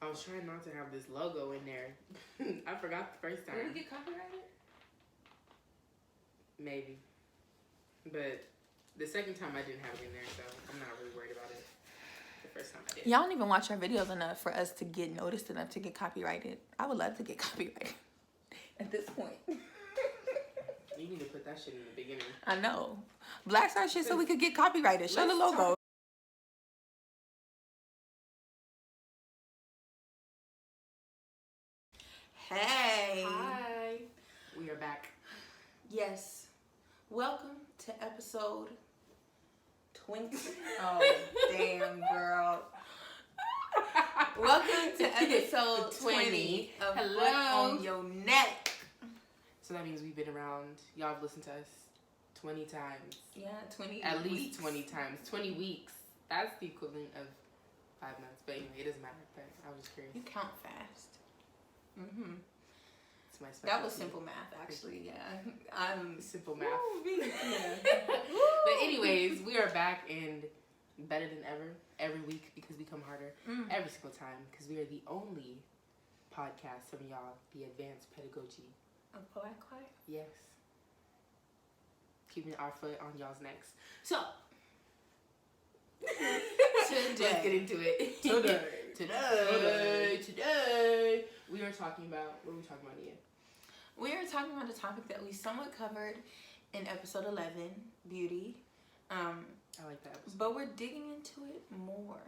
I was trying not to have this logo in there. I forgot the first time. Will we get copyrighted? Maybe. But the second time I didn't have it in there, so I'm not really worried about it. The first time I did. Y'all don't even watch our videos enough for us to get noticed enough to get copyrighted. I would love to get copyrighted at this point. You need to put that shit in the beginning. I know. Black Star shit so we could get copyrighted. Show the logo. Hey. Hi. We are back. Yes. Welcome to episode 20. Oh, damn, girl. Welcome to episode 20 of Hello. Foot on Your Neck. So that means we've been around. Y'all have listened to us 20 times. Yeah, 20 At weeks. least 20 times. 20 weeks. That's the equivalent of 5 months. But anyway, it doesn't matter. But I was just curious. You count fast. Mm-hmm. It's my That was specialty. simple math, actually, yeah. I'm Simple math. yeah. But anyways, we are back and better than ever. Every week because we come harder. Every single time because we are the only podcast from y'all, the advanced pedagogy. Of Black Choir? Yes. Keeping our foot on y'all's necks. So, let's get into it. Today, we are talking about, what are we talking about, Nia? We are talking about a topic that we somewhat covered in episode 11, beauty. I like that episode. But we're digging into it more.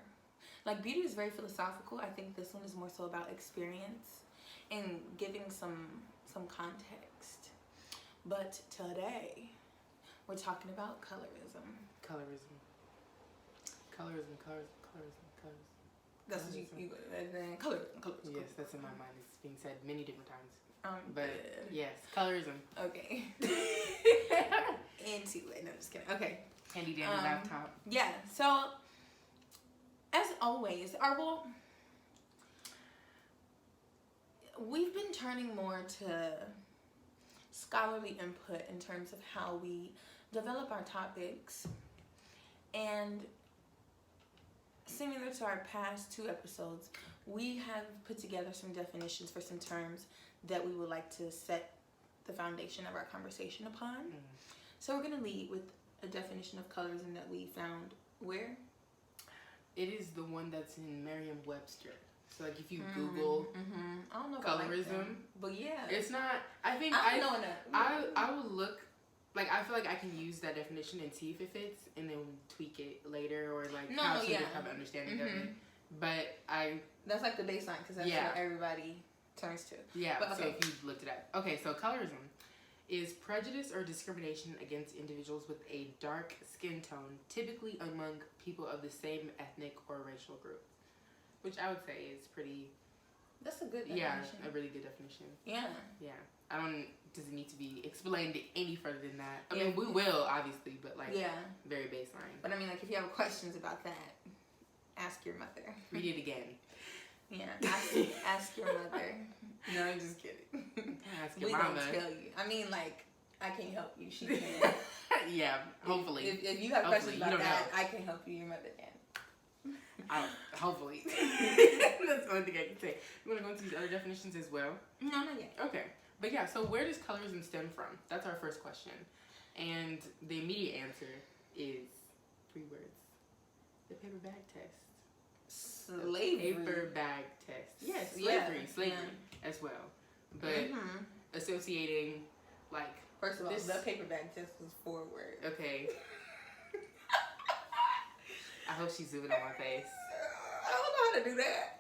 Like, beauty is very philosophical. I think this one is more so about experience and giving some context. But today, we're talking about colorism. Colorism. That's what you colorism. Yes, that's in my mind. It's being said many different times. But Good. yes, colorism. Okay. Into it. No, just kidding. Okay. Handy dandy laptop. Yeah. So, as always, we've been turning more to scholarly input in terms of how we develop our topics, and similar to our past 2 episodes, we have put together some definitions for some terms that we would like to set the foundation of our conversation upon. So we're going to lead with a definition of colorism that we found where? It is the one that's in Merriam-Webster. So like if you Google I don't know colorism, but yeah, it's not. I think I don't know enough. I will look. Like I feel like I can use that definition and see if it fits, and then tweak it later or like have an understanding of it. But that's like the baseline because that's what everybody turns to. Yeah. But, okay. So if you looked it up, okay. So colorism is prejudice or discrimination against individuals with a dark skin tone, typically among people of the same ethnic or racial group, which I would say is pretty. That's a good definition. Yeah, a really good definition. Yeah. Yeah. Does it need to be explained any further than that? I mean, we will, obviously, but like, very baseline. But I mean, like, if you have questions about that, ask your mother. Read it again. Yeah, ask your mother. No, I'm just kidding. Ask your we mama. Gonna tell you. I mean, like, I can't help you. She can. Yeah, hopefully. If you have questions about that, I can help you. Your mother can. Hopefully. That's the only thing I can say. You want to go into these other definitions as well? No, not yet. Okay. But yeah, so where does colorism stem from? That's our first question. And the immediate answer is 3 words. The paperback test. Slavery. The paperback test. Yes, slavery as well. But associating, like... First of all, the paperback test was 4 words. Okay. I hope she's zooming on my face. I don't know how to do that.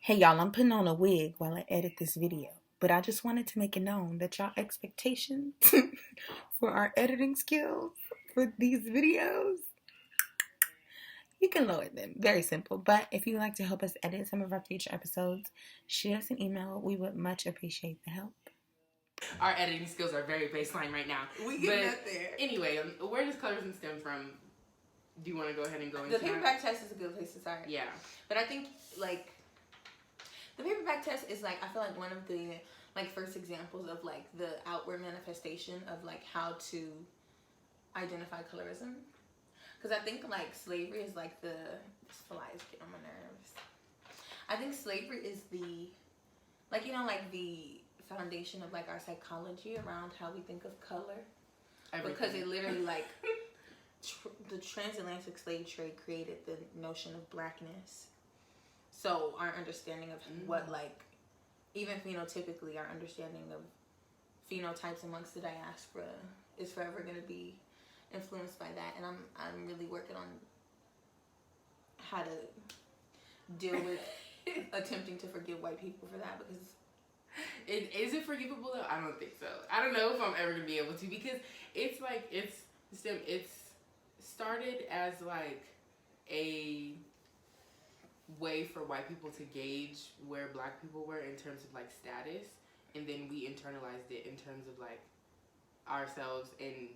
Hey y'all, I'm putting on a wig while I edit this video, but I just wanted to make it known that y'all expectations for our editing skills for these videos, you can lower them. Very simple. But if you'd like to help us edit some of our future episodes, shoot us an email. We would much appreciate the help. Our editing skills are very baseline right now. We get up there. Anyway, where does colorism stem from? Do you want to go ahead and go into the paperback test is a good place to start. Yeah. But I think, like, the paperback test is, like, I feel like one of the, like, first examples of, like, the outward manifestation of, like, how to identify colorism. Because I think, like, slavery is, like, this fly is getting on my I think slavery is the, like, you know, like the foundation of like our psychology around how we think of color. Everything. Because it literally like the transatlantic slave trade created the notion of blackness. So our understanding of what, like, even phenotypically, our understanding of phenotypes amongst the diaspora is forever going to be influenced by that. And I'm really working on how to deal with attempting to forgive white people for that, because is it forgivable though? I don't think so. I don't know if I'm ever gonna be able to, because it's like it's started as like a way for white people to gauge where black people were in terms of like status, and then we internalized it in terms of like ourselves and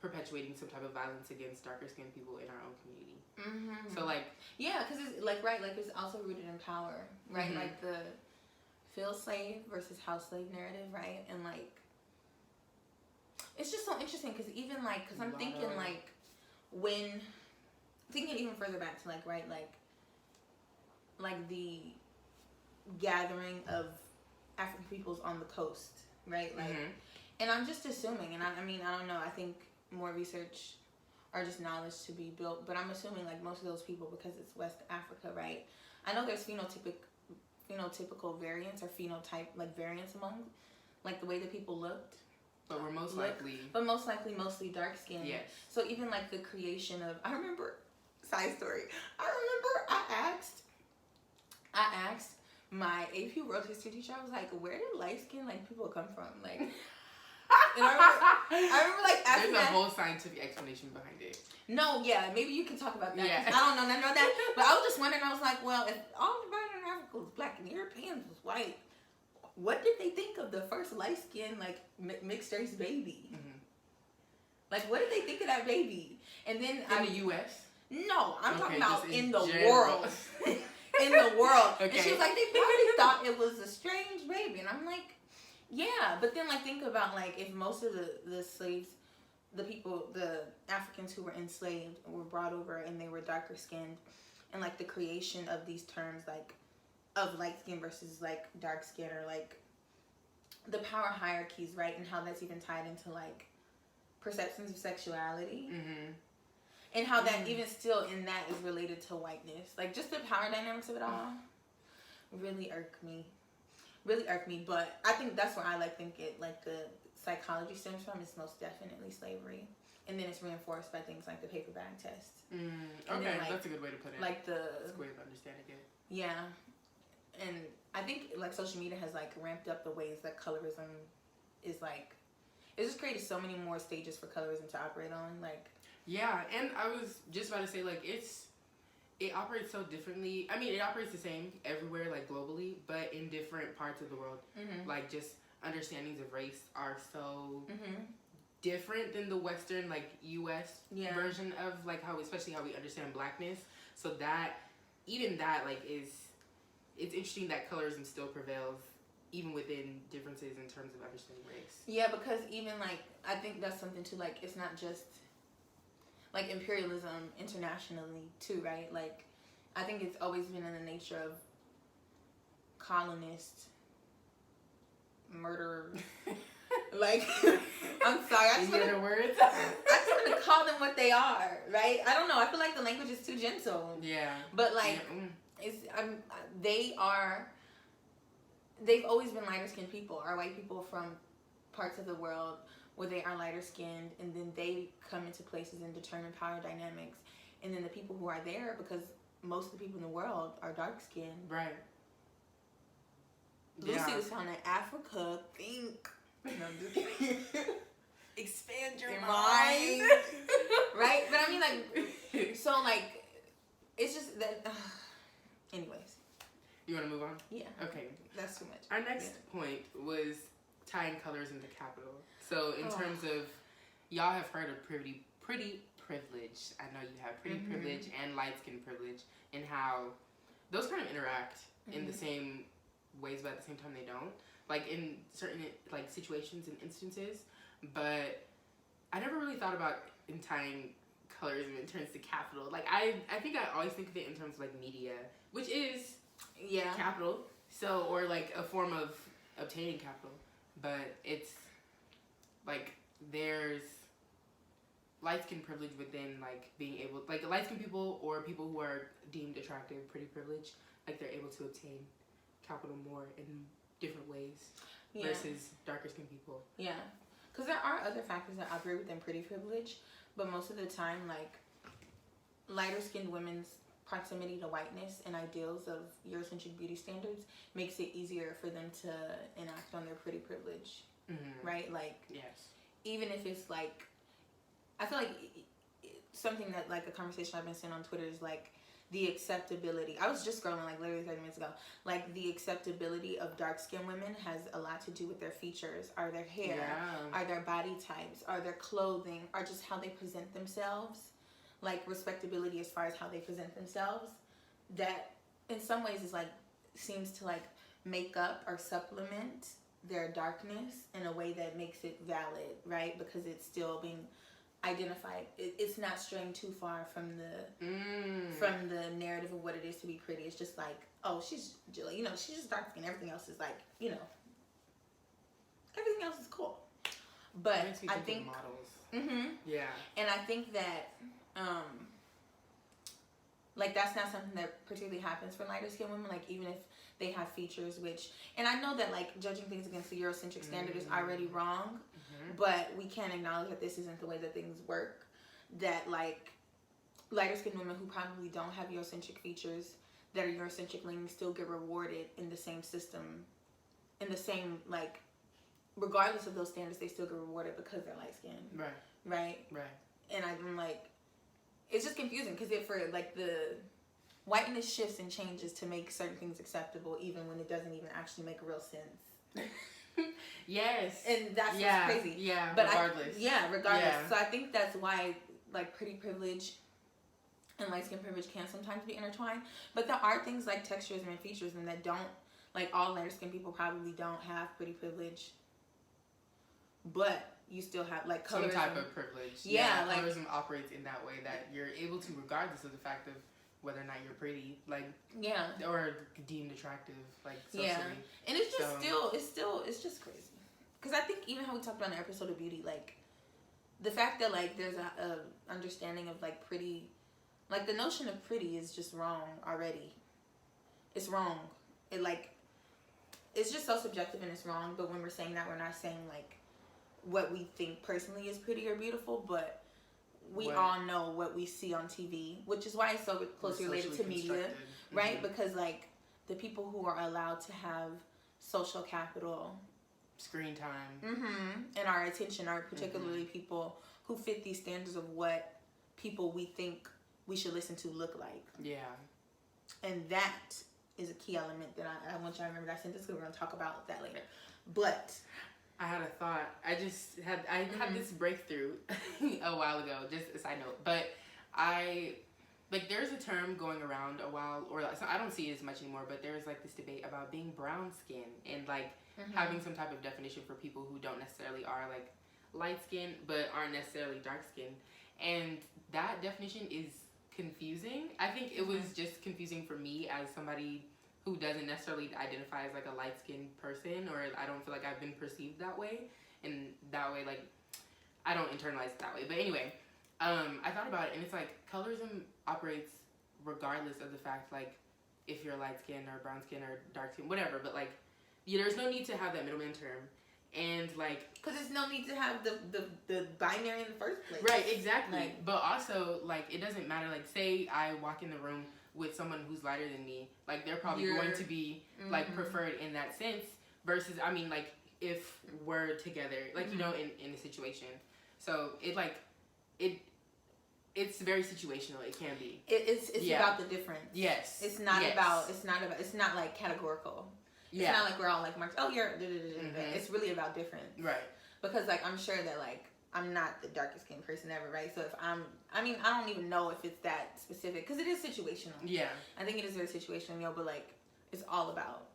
perpetuating some type of violence against darker skinned people in our own community. Mm-hmm. So like, yeah, because it's like, right, like it's also rooted in power, right? Mm-hmm. Like the field slave versus house slave narrative, right? And like, it's just so interesting because even like, because I'm thinking like, when thinking even further back to like, right, like the gathering of African peoples on the coast, right? Like, and I'm just assuming, and I mean, I don't know, I think more research or just knowledge to be built, but I'm assuming like most of those people, because it's West Africa, right? I know there's phenotypical variants or phenotype like variants among like the way that people looked, but we're most likely mostly dark skinned. Yes. So even like the creation of, I remember, side story, I asked my AP World History teacher, I was like, where did light skinned like people come from? Like, and I remember like asking there's a whole scientific explanation behind it. No, yeah, maybe you can talk about that. Yeah. I don't know none of that. But I was just wondering, I was like, well, if all the white in Africa was black and Europeans was white, what did they think of the first light-skinned, like, mixed-race baby? Mm-hmm. Like, what did they think of that baby? And then in the U.S.? No, I'm talking about in the world. In the world. Okay. And she was like, they probably thought it was a strange baby. And I'm like, yeah. But then, like, think about, like, if most of the slaves, the people, the Africans who were enslaved were brought over and they were darker skinned, and like the creation of these terms like of light skin versus like dark skin, or like the power hierarchies, right? And how that's even tied into like perceptions of sexuality, and how that even still in that is related to whiteness. Like just the power dynamics of it all really irk me. But I think that's where I like think it like the psychology stems from is most definitely slavery, and then it's reinforced by things like the Paperback Test. Okay, then, like, that's a good way to put it. Like that's a way of understanding it. Yeah, and I think like social media has like ramped up the ways that colorism is like, it's just created so many more stages for colorism to operate on. Like, yeah, and I was just about to say like it operates so differently. I mean, it operates the same everywhere, like globally, but in different parts of the world. Like just understandings of race are so different than the Western, like U.S. version of like how, especially how we understand blackness. So that, even that, like it's interesting that colorism still prevails even within differences in terms of understanding race. Yeah, because even like, I think that's something too, like it's not just like imperialism internationally too, right? Like I think it's always been in the nature of colonists, murderers. Like, I'm sorry. I just want to call them what they are, right? I don't know. I feel like the language is too gentle. Yeah. But like, they've always been lighter skinned people, are white people from parts of the world where they are lighter skinned, and then they come into places and determine power dynamics, and then the people who are there, because most of the people in the world are dark skinned. Right. Lucy was found in Africa. Think. No, I'm just kidding. Expand your mind. Right? But I mean, like, so, like, it's just that. Anyways. You want to move on? Yeah. Okay. That's too much. Our next point was tying colors into capital. So, in terms of, y'all have heard of pretty privilege. I know you have pretty privilege and light skin privilege, and how those kind of interact in the same ways, but at the same time they don't. Like in certain like situations and instances, but I never really thought about in tying colorism in terms to capital. Like I think I always think of it in terms of like media, which is capital. So, or like a form of obtaining capital. But it's like there's light skin privilege within like being able, like light skin people or people who are deemed attractive, pretty privilege, like they're able to obtain capital more in different ways versus darker skin people. Yeah. Because there are other factors that operate within pretty privilege, but most of the time, like, lighter skinned women's proximity to whiteness and ideals of Eurocentric beauty standards makes it easier for them to enact on their pretty privilege, right? Like, even if it's like, I feel like something that, like, a conversation I've been seeing on Twitter is like the acceptability. I was just scrolling like literally 30 minutes ago. Like the acceptability of dark skinned women has a lot to do with their features, or their hair, are their body types, are their clothing, or just how they present themselves. Like respectability as far as how they present themselves. That in some ways is like seems to like make up or supplement their darkness in a way that makes it valid, right? Because it's still being identified. It's not straying too far from the narrative of what it is to be pretty. It's just like, oh, she's just dark skin. Everything else is like, everything else is cool. But I think models. And I think that like that's not something that particularly happens for lighter skinned women. Like even if they have features which, and I know that like judging things against the Eurocentric standard is already wrong. But we can't acknowledge that this isn't the way that things work. That like lighter skinned women who probably don't have Eurocentric features that are Eurocentric leaning still get rewarded in the same system, in the same like, regardless of those standards, they still get rewarded because they're light skinned. Right. And I'm like, it's just confusing because for like the whiteness shifts and changes to make certain things acceptable, even when it doesn't even actually make real sense. And that's what's crazy. But regardless. Regardless. So I think that's why like pretty privilege and light skin privilege can sometimes be intertwined. But there are things like texturism and features and that don't, like all lighter skin people probably don't have pretty privilege. But you still have like colorism. Some type of privilege. Like, colorism operates in that way that you're able to, regardless of the fact of whether or not you're pretty, like or deemed attractive, like socially. And it's just it's just crazy. Because I think even how we talked about in the episode of beauty, like the fact that like there's a understanding of like pretty, like the notion of pretty is just wrong already. It's wrong. It's just so subjective and it's wrong. But when we're saying that, we're not saying like what we think personally is pretty or beautiful, but we all know what we see on TV, which is why it's so closely related to media, right? Because like the people who are allowed to have social capital, screen time, and our attention are particularly people who fit these standards of what people we think we should listen to look like. And that is a key element that I want you to remember that sentence because we're going to talk about that later. But I had a thought. I had this breakthrough a while ago, just a side note. But there's a term going around a while, or so I don't see it as much anymore, but there's like this debate about being brown skin and like having some type of definition for people who don't necessarily are like light skin, but aren't necessarily dark skin. And that definition is confusing. I think it was just confusing for me as somebody who doesn't necessarily identify as like a light-skinned person, or I don't feel like I've been perceived that way, and that way like I don't internalize it that way. But anyway, I thought about it, and it's like colorism operates regardless of the fact like if you're light skin or brown skin or dark skin, whatever. But like there's no need to have that middleman term, and like because there's no need to have the binary in the first place. Right, exactly. Like, but also like it doesn't matter. Like say I walk in the room with someone who's lighter than me, like they're probably going to be like preferred in that sense versus I mean like if we're together, like in a situation. So it's very situational. It can be. It's about the difference. Yes. It's not like categorical. It's not like we're all like marks. Oh, you're. It's really about difference. Right. Because like I'm sure that like I'm not the darkest skin person ever, right? So if I don't even know if it's that specific because it is situational. Yeah. I think it is very situational, but like it's all about,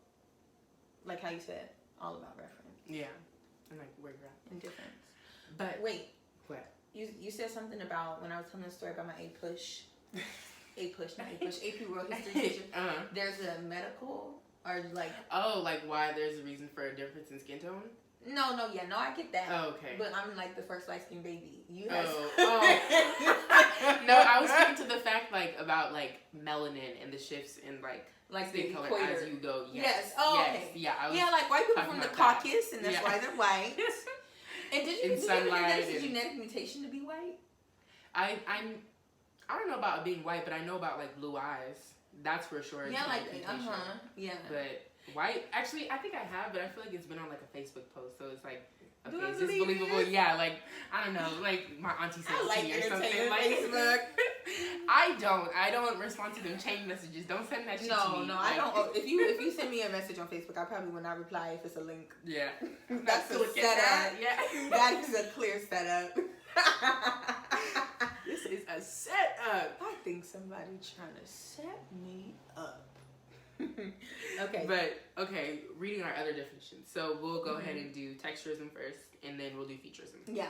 like how you said, all about reference. Yeah. And like where you're at. And difference. But wait. What? You said something about when I was telling the story about my A push AP World History teacher. There's a medical or like. Oh, like why there's a reason for a difference in skin tone? No, I get that. Oh, okay. But I'm like the first light skinned baby. You have. No, I was speaking to the fact like about like melanin and the shifts in like skin color equator. as you go. Yes. Oh, yes. okay. Yeah, like white people from the Caucasus, and that's why they're white. And did you think that's a genetic mutation to be white? I don't know about being white, but I know about like blue eyes. That's for sure. Yeah, like yeah. But white, actually, I think I have, but I feel like it's been on like a Facebook post, so it's like, okay, is this believable? Yeah, like I don't know, like my auntie said to me or something. Like Facebook. I don't respond to them chain messages. Don't send that shit to me. No, I don't. If you send me a message on Facebook, I probably will not reply if it's a link. Yeah, that's a setup. Yeah, that is a clear setup. This is a setup. I think somebody's trying to set me up. Okay. But, okay, reading our other definitions. So, we'll go ahead and do texturism first, and then we'll do featurism. Yeah.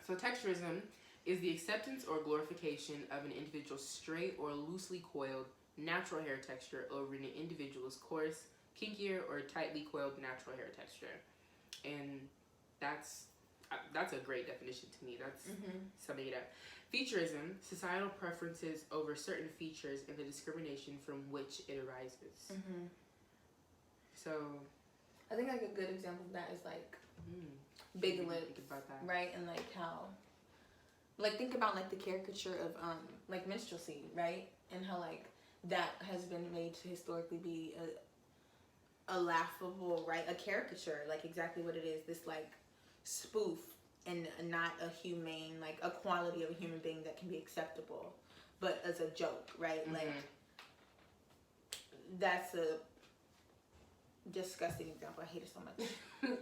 So, texturism is the acceptance or glorification of an individual's straight or loosely coiled natural hair texture over an individual's coarse, kinkier, or tightly coiled natural hair texture. And that's a great definition to me. That's summing it up. Featurism, societal preferences over certain features and the discrimination from which it arises. So, I think like a good example of that is like big lips, right? And like how, like think about like the caricature of like minstrelsy, right? And how like that has been made to historically be a laughable, right? A caricature, like exactly what it is. This like spoof. And not a humane, like a quality of a human being that can be acceptable, but as a joke, right? Like, that's a disgusting example. I hate it so much.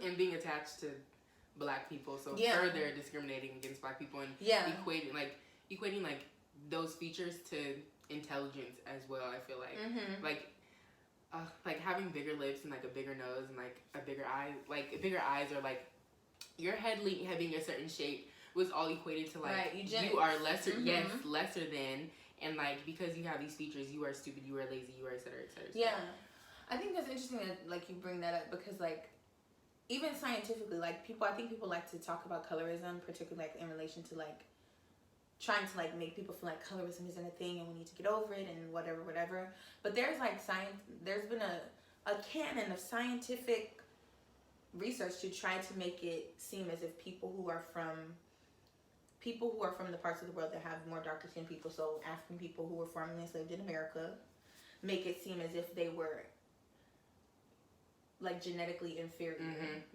And being attached to black people, so further discriminating against black people and equating like those features to intelligence as well. I feel like like having bigger lips and like a bigger nose and like a bigger eye, like bigger eyes, or like your head having a certain shape was all equated to like you are lesser, lesser than, and like because you have these features, you are stupid, you are lazy, you are etc. Yeah, I think that's interesting that like you bring that up because like even scientifically, like I think people like to talk about colorism, particularly like in relation to like trying to like make people feel like colorism isn't a thing and we need to get over it and whatever. But there's like there's been a canon of scientific research to try to make it seem as if people who are from the parts of the world that have more darker skinned people, so African people who were formerly enslaved in America, make it seem as if they were like genetically inferior.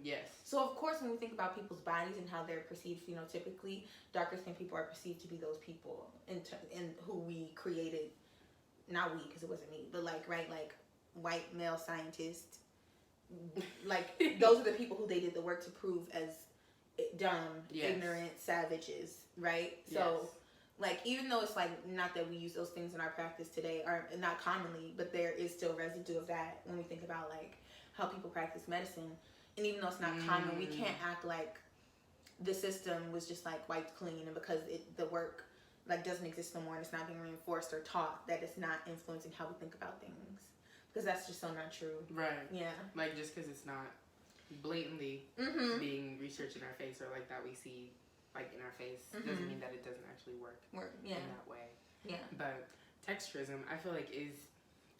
Yes. So of course when we think about people's bodies and how they're perceived phenotypically, darker skinned people are perceived to be those people in who we created, not we because it wasn't me, but like like white male scientists. Like those are the people who they did the work to prove as dumb, ignorant savages, right? So like even though it's like not that we use those things in our practice today, or not commonly, but there is still residue of that when we think about like how people practice medicine. And even though it's not common, we can't act like the system was just like wiped clean, and because the work like doesn't exist no more and it's not being reinforced or taught, that it's not influencing how we think about things. Because that's just so not true. Right. Yeah. Like, just because it's not blatantly being researched in our face, or like that we see like in our face, doesn't mean that it doesn't actually work in that way. Yeah. But texturism, I feel like, is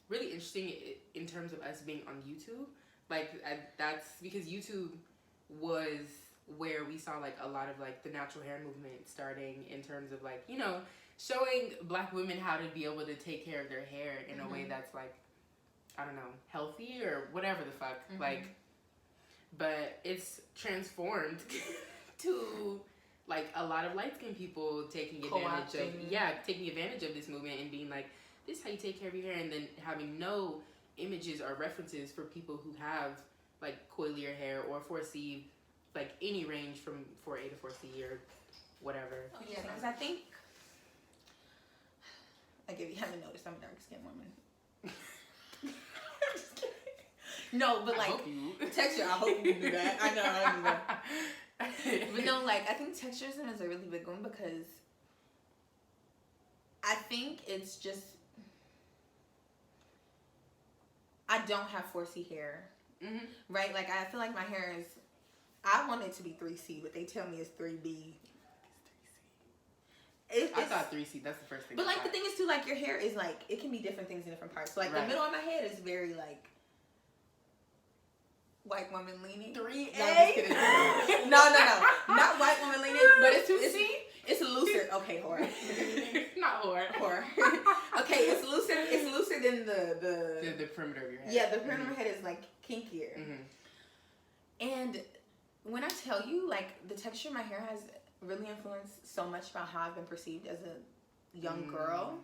really interesting in terms of us being on YouTube. Like, that's because YouTube was where we saw like a lot of like the natural hair movement starting, in terms of like, you know, showing black women how to be able to take care of their hair in a way that's like, I don't know, healthy or whatever the fuck. Like, but it's transformed to like a lot of light-skinned people taking advantage of this movement and being like, this is how you take care of your hair, and then having no images or references for people who have like coilier hair or 4C, like any range from 4A to 4C or whatever. Oh, yeah, because I think, like if you haven't noticed, I'm a dark-skinned woman. No, but like texture, I hope you knew that. I knew that. But no, like I think texturism is a really big one because I think it's just I don't have 4C hair. Right? Like, I feel like my hair is, I want it to be 3C, but they tell me it's 3B. I thought 3C, that's the first thing. But like, the thing is too, like, your hair is like, it can be different things in different parts. So like, the middle of my head is very like, white woman leaning. 3A? No. Not white woman leaning, but it's 2C? It's looser. Okay, whore. Not whore. Okay, it's looser than the perimeter of your head. Yeah, the perimeter of your head is like kinkier. And when I tell you, like, the texture of my hair has really influenced so much about how I've been perceived as a young girl.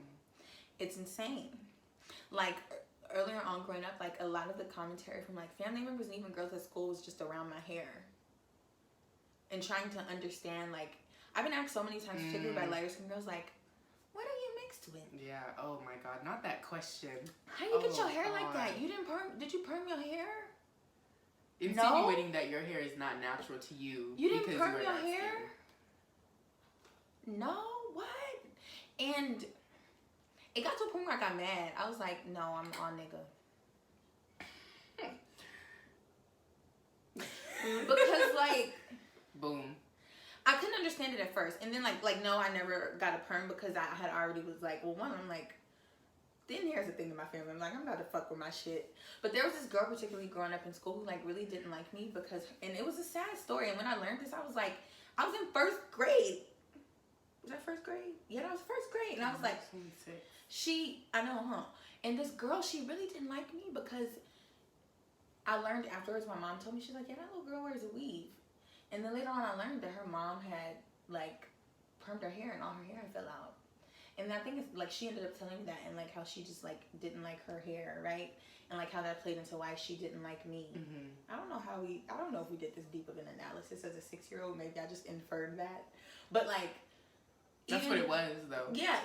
It's insane. Like, earlier on growing up, like, a lot of the commentary from like family members and even girls at school was just around my hair. And trying to understand, like, I've been asked so many times, particularly by lighter skin girls, like, what are you mixed with? Yeah, oh my God, not that question. How you get your hair like that? You didn't perm, did you perm your hair? Insinuating that your hair is not natural to you. You didn't perm your hair? No, what? And it got to a point where I got mad. I was like, no, I'm all nigga. Because like, boom. I couldn't understand it at first. And then like no, I never got a perm because I had already was like, well, one, I'm like, then here's the thing in my family. I'm like, I'm about to fuck with my shit. But there was this girl, particularly growing up in school, who like really didn't like me because, and it was a sad story. And when I learned this, I was like, I was in first grade. Was that first grade? Yeah, that was first grade. And I was like, I know, huh? And this girl, she really didn't like me because I learned afterwards, my mom told me, she's like, yeah, that little girl wears a weave. And then later on, I learned that her mom had like permed her hair and all her hair fell out. And I think it's like she ended up telling me that, and like how she just like didn't like her hair, right? And like how that played into why she didn't like me. I don't know if we did this deep of an analysis as a 6-year-old. Maybe I just inferred that. But like, that's what it was though. Yeah,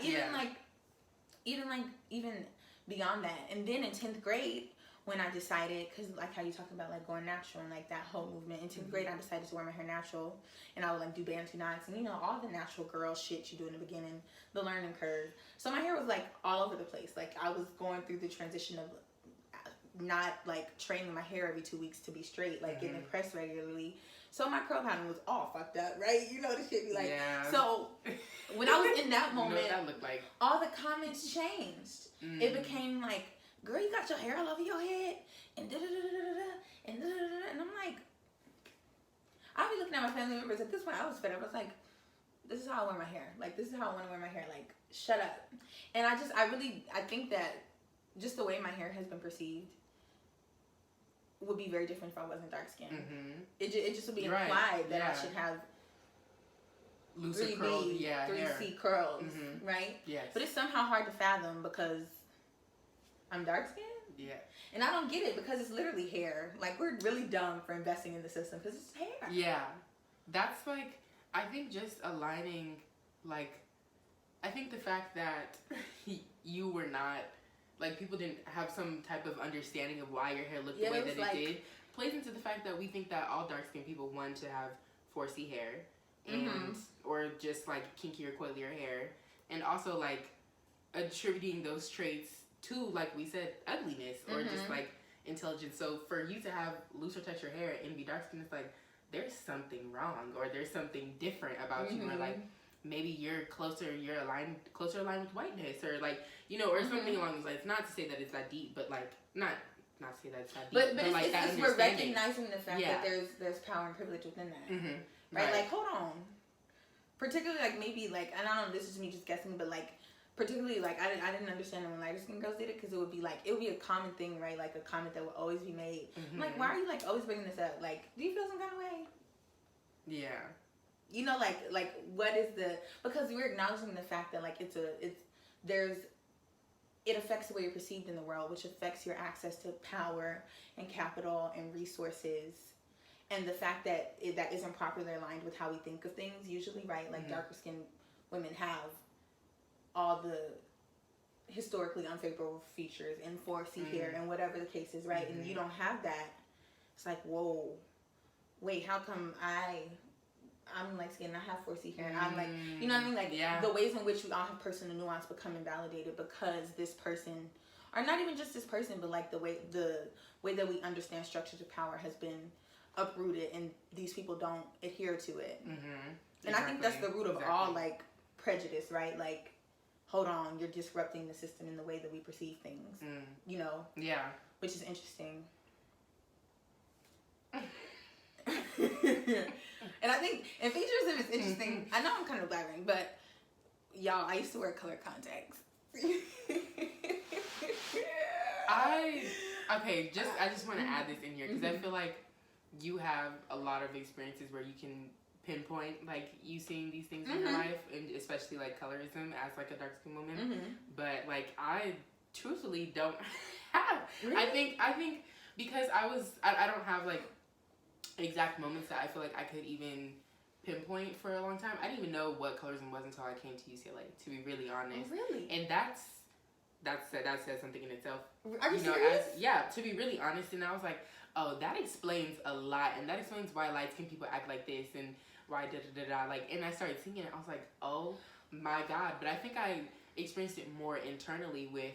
even beyond that. And then in 10th grade, when I decided, because like how you talk about like going natural and like that whole movement, in 10th grade I decided to wear my hair natural, and I would like do bantu knots and, you know, all the natural girl shit you do in the beginning, the learning curve. So my hair was like all over the place. Like I was going through the transition of not like training my hair every 2 weeks to be straight, like getting it pressed regularly. So my curl pattern was all fucked up, right? You know, this shit be like, so when I was in that moment, you know what that looked like? All the comments changed. It became like, girl, you got your hair all over your head, and da-da-da-da-da-da, and da-da-da-da. And I'm like, I'll be looking at my family members. At this point, I was fed up. I was like, this is how I wear my hair. Like, this is how I want to wear my hair. Like, shut up. And I think that just the way my hair has been perceived would be very different if I wasn't dark skinned. It just would be implied that I should have looser curls, 3C curls, right? Yes. But it's somehow hard to fathom because I'm dark skinned. Yeah. And I don't get it because it's literally hair. Like, we're really dumb for investing in the system because it's hair. Yeah. That's like, I think just aligning, like, I think the fact that you were not, like, people didn't have some type of understanding of why your hair looked the way that it did, plays into the fact that we think that all dark-skinned people want to have 4C hair, and or just, like, kinkier, coilier hair, and also, like, attributing those traits to, like we said, ugliness, or just, like, intelligence. So for you to have looser texture hair and be dark-skinned, it's like, there's something wrong, or there's something different about you, or, like, maybe you're aligned with whiteness, or like, you know, or something along those lines. Not to say that it's that deep, but like not to say that it's that deep. But like it's we're recognizing the fact that there's power and privilege within that. Right? Like, hold on. Particularly like maybe like, and I don't know, this is me just guessing, but like particularly like I didn't understand when lighter skin girls did it, because it would be a common thing, right? Like a comment that would always be made. I'm like, why are you like always bringing this up? Like, do you feel some kind of way? Yeah. You know, like what is the, because we're acknowledging the fact that like it affects the way you're perceived in the world, which affects your access to power and capital and resources, and the fact that that isn't properly aligned with how we think of things usually, right? Like darker skinned women have all the historically unfavorable features and 4C hair and whatever the case is, right? And you don't have that. It's like, whoa, wait, how come I'm light skinned, I have 4C hair, and I'm like, you know what I mean? Like, the ways in which we all have personal nuance become invalidated because this person or not even just this person, but like the way that we understand structures of power has been uprooted, and these people don't adhere to it. And I think that's the root of all like prejudice, right? Like, hold on, you're disrupting the system in the way that we perceive things. You know? Yeah. Which is interesting. And I think in featurism it's interesting. I know I'm kind of blabbering, but y'all, I used to wear color contacts. I just want to add this in here because I feel like you have a lot of experiences where you can pinpoint like you seeing these things in your life, and especially like colorism as like a dark skin woman. But like I truthfully don't have. Really? I think because I don't have like exact moments that I feel like I could even pinpoint for a long time. I didn't even know what colorism was until I came to UCLA, to be really honest. Oh, really? And that says something in itself. Are you serious? To be really honest. And I was like, oh, that explains a lot, and that explains why light skinned people act like this, and why like. And I started singing it. I was like, oh my God. But I think I experienced it more internally with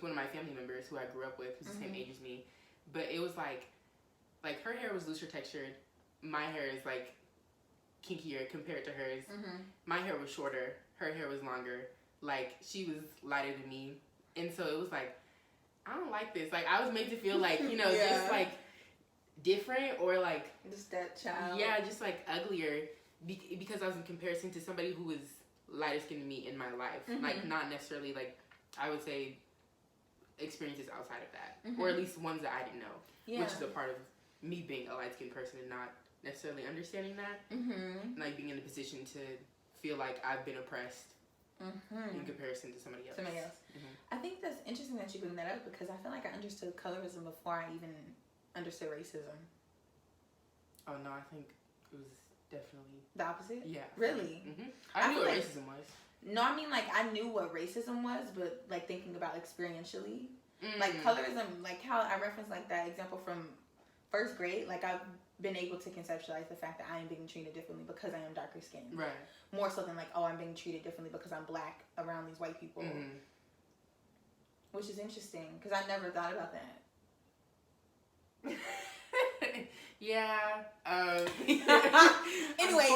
one of my family members who I grew up with, who's the same age as me. But it was like her hair was looser textured. My hair is like kinkier compared to hers. My hair was shorter. Her hair was longer. Like, she was lighter than me. And so it was like, I don't like this. Like, I was made to feel like, you know, just like different, or like just that child. Yeah, just like uglier because I was in comparison to somebody who was lighter skinned than me in my life. Like, not necessarily like, I would say experiences outside of that, or at least ones that I didn't know, which is a part of me being a light skinned person and not necessarily understanding that. Like, being in a position to feel like I've been oppressed in comparison to somebody else. I think that's interesting that you bring that up, because I feel like I understood colorism before I even understood racism. Oh no, I think it was definitely the opposite. Yeah. Really? I knew what racism was. No, I mean, like, I knew what racism was, but like thinking about experientially, like colorism, like how I referenced like that example from first grade, like I've been able to conceptualize the fact that I am being treated differently because I am darker skinned. Right. More so than like, oh, I'm being treated differently because I'm black around these white people. Which is interesting, because I never thought about that. Yeah. Anyway,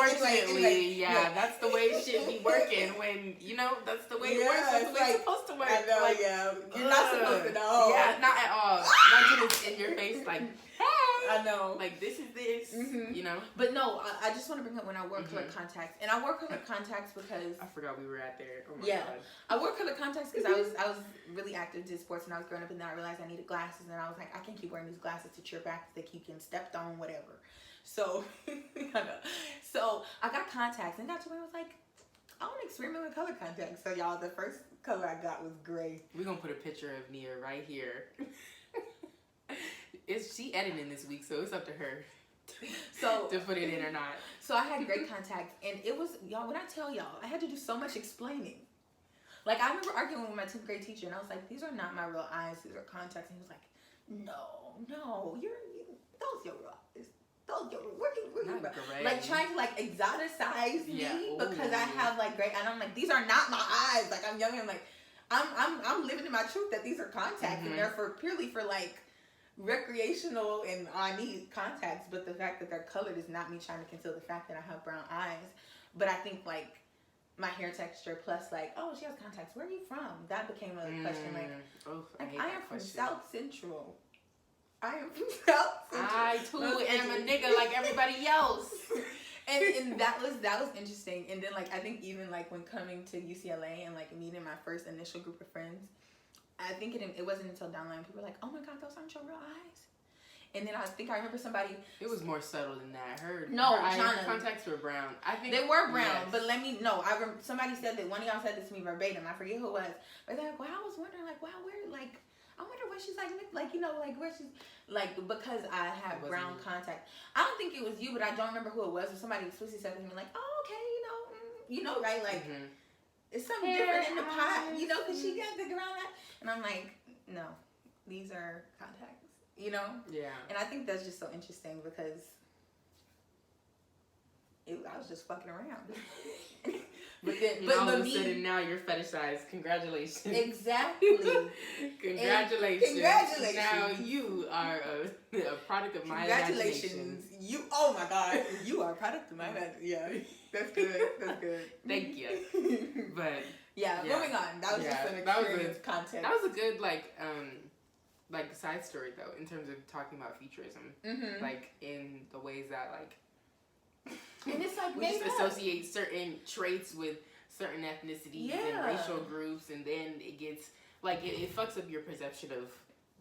yeah, that's the way shit be working when, you know, that's the way it works. That's the way it's supposed to work. I know, like, you're not supposed to know. Yeah, not at all. Not until it's in your face, like, hey. I know. Like, this is this, you know? But no, I just want to bring up when I wore color contacts. And I wore color contacts because... I forgot we were at there. Oh my God. I wore color contacts because I was really active in sports when I was growing up, and then I realized I needed glasses, and I was like, I can't keep wearing these glasses to cheer back, they keep getting stepped on, whatever. So, so I got contacts, and got to where I was like, I want to experiment with color contacts. So y'all, the first color I got was gray. We're going to put a picture of Nia right here. She editing this week, so it's up to her to put it in or not. So I had gray contacts, and it was, y'all, when I tell y'all, I had to do so much explaining. Like, I remember arguing with my 10th grade teacher, and I was like, these are not my real eyes, these are contacts. And he was like, no, those your real eyes. Those your real, like, trying to like exoticize me because I have like gray, and I'm like, these are not my eyes. Like, I'm young, and like, I'm living in my truth that these are contacts, and they're purely for like recreational, and I need contacts. But the fact that they're colored is not me trying to conceal the fact that I have brown eyes. But I think like my hair texture plus like, oh, she has contacts, where are you from? That became a question. Like, I am from South Central. I am from South Central. I too am a nigga like everybody else. and that was interesting. And then like, I think even like when coming to UCLA and like meeting my first initial group of friends, I think it wasn't until down the line people were like, oh my God, those aren't your real eyes. And then I remember somebody. It was more subtle than that. Her contacts were brown. I think they were brown, but somebody said that, one of y'all said this to me verbatim. I forget who it was, but they're like, well, I was wondering like, wow, where like, I wonder what she's like, you know, like where she's like, because I have brown contact. I don't think it was you, but I don't remember who it was. But somebody explicitly said to me like, oh, okay, you know, right, like it's something different in the pot, you know, because she got the around that, and I'm like, no, these are contacts. You know? Yeah. And I think that's just so interesting because I was just fucking around. But then, but all of a sudden now you're fetishized. Congratulations. Exactly. Congratulations. Congratulations. Now you are a product of my imagination. You. Oh my God. You are a product of my imagination. Yeah. That's good. That's good. Thank you. But yeah. Moving on. That was just an experience context. That was a good like side story though in terms of talking about futurism. Mm-hmm. Like in the ways that like. And it's like we just associate certain traits with certain ethnicities and racial groups, and then it gets like it fucks up your perception of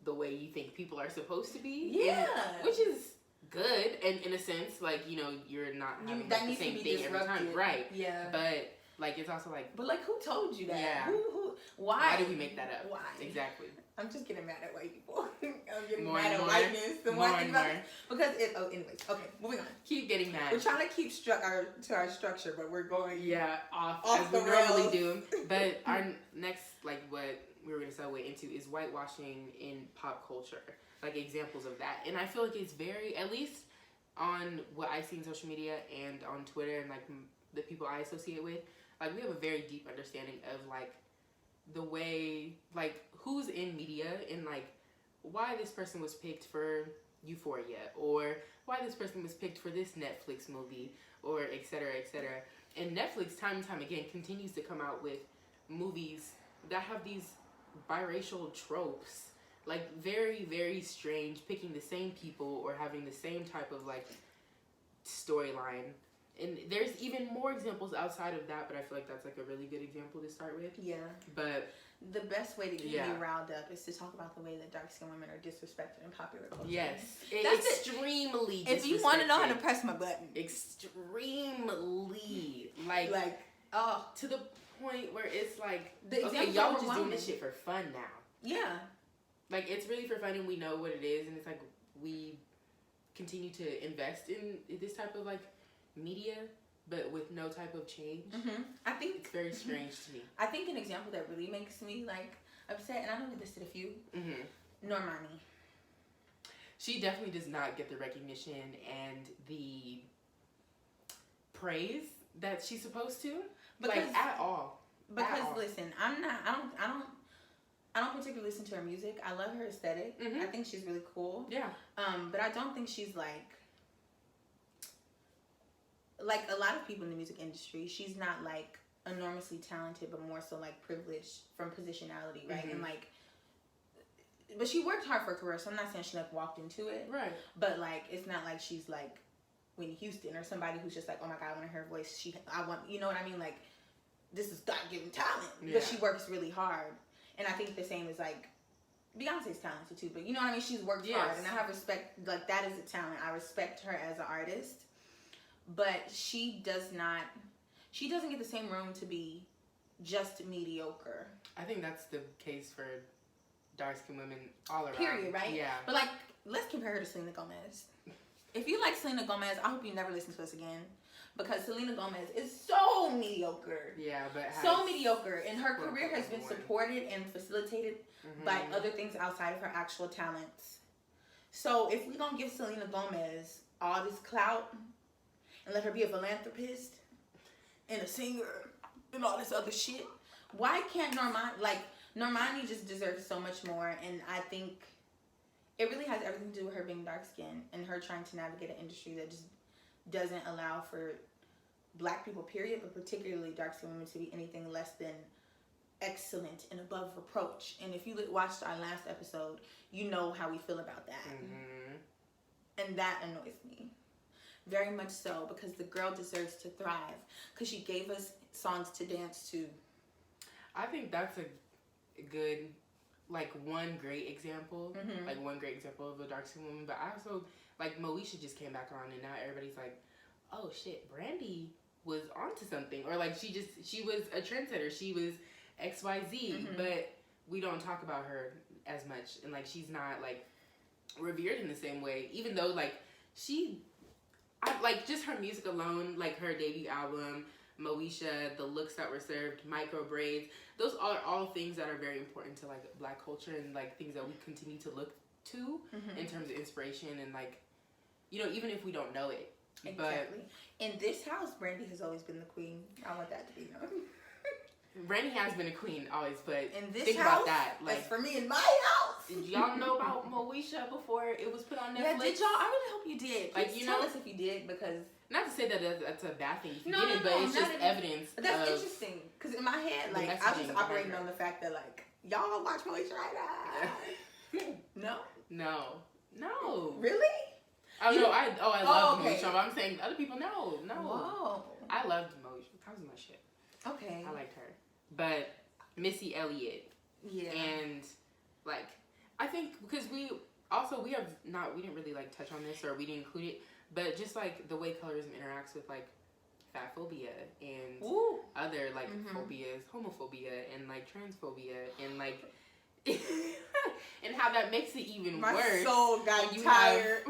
the way you think people are supposed to be. Yeah, which is good, and in a sense, like you're not having the same thing every time, right? Yeah, but like it's also like, but like who told you that? Yeah, who? Why did we make that up? Why exactly? I'm just getting mad at white people. I'm getting more mad at whiteness. The more thing about it, because anyways, okay, moving on. Keep getting mad. We're trying to keep our structure, but we're going off as the we rails. normally do. But our next, like what we were going to segue into, is whitewashing in pop culture, like examples of that. And I feel like it's very, at least on what I see in social media and on Twitter and like the people I associate with, like we have a very deep understanding of like the way, like who's in media and like why this person was picked for Euphoria, or why this person was picked for this Netflix movie, or et cetera, et cetera. And Netflix time and time again continues to come out with movies that have these biracial tropes, like very, very strange, picking the same people or having the same type of like storyline. And there's even more examples outside of that, but I feel like that's like a really good example to start with. Yeah. But the best way to get me riled up is to talk about the way that dark-skinned women are disrespected in popular culture. Yes. That's extremely disrespected. If you want to know how to press my button. Extremely. To the point where it's like, okay, y'all are just doing this shit for fun now. Yeah. Like, it's really for fun and we know what it is, and it's like we continue to invest in this type of like media, but with no type of change. Mm-hmm. I think it's very strange to me. I think an example that really makes me like upset, and I know we listed a few. Mm-hmm. Normani. She definitely does not get the recognition and the praise that she's supposed to, at all. Because listen, I don't particularly listen to her music. I love her aesthetic. Mm-hmm. I think she's really cool. Yeah. But I don't think she's like a lot of people in the music industry. She's not like enormously talented, but more so like privileged from positionality, right? Mm-hmm. And like, but she worked hard for a career, so I'm not saying she like walked into it, right? But like, it's not like she's like Whitney Houston or somebody who's just like, oh my God, I want to hear her voice. I want, you know what I mean? Like, this is God-given talent, but she works really hard. And I think the same is like Beyonce's talented too, but you know what I mean? She's worked hard, and I have respect. Like, that is a talent. I respect her as an artist, but she doesn't get the same room to be just mediocre. I think that's the case for dark-skinned women all around. Period, right? Yeah. But like, let's compare her to Selena Gomez. If you like Selena Gomez, I hope you never listen to us again, because Selena Gomez is so mediocre. Yeah, but so mediocre, and her career has been supported and facilitated by other things outside of her actual talents. So if we don't give Selena Gomez all this clout and let her be a philanthropist and a singer and all this other shit, why can't Normani just deserves so much more? And I think it really has everything to do with her being dark-skinned and her trying to navigate an industry that just doesn't allow for Black people, period, but particularly dark-skinned women, to be anything less than excellent and above reproach. And if you watched our last episode, you know how we feel about that. Mm-hmm. And that annoys me very much so, because the girl deserves to thrive, because she gave us songs to dance to. I think that's a good, like, one great example, one great example of a dark-skinned woman. But I also, like, Moesha just came back on, and now everybody's like, oh shit, Brandy was onto something, or like she was a trendsetter, she was XYZ, but we don't talk about her as much, and like she's not like revered in the same way, even though like just her music alone, like her debut album, Moesha, the looks that were served, micro braids, those are all things that are very important to like Black culture, and like things that we continue to look to in terms of inspiration, and like, you know, even if we don't know it, Exactly. In this house, Brandy has always been the queen. I want that to be known. Brandy has been a queen always, but in this think house, about that. Like, for me in my house. Did y'all know about Moesha before it was put on Netflix? Yeah, did y'all? I really hope you did. Like, you tell us if you did, because not to say that that's a bad thing if you didn't, but it's just evidence. But that's interesting, because in my head, like, I was just operating on the fact that, like, y'all watch Moesha right now. No. Really? Oh no, I love Moesha, but I'm saying other people no. Whoa. I loved Moesha. That was my shit. Okay. I liked her. But Missy Elliott. Yeah. And like I think because we didn't really like touch on this, or we didn't include it, but just like the way colorism interacts with like fat phobia and other like phobias, homophobia and like transphobia and like and how that makes it even worse. My soul got tired.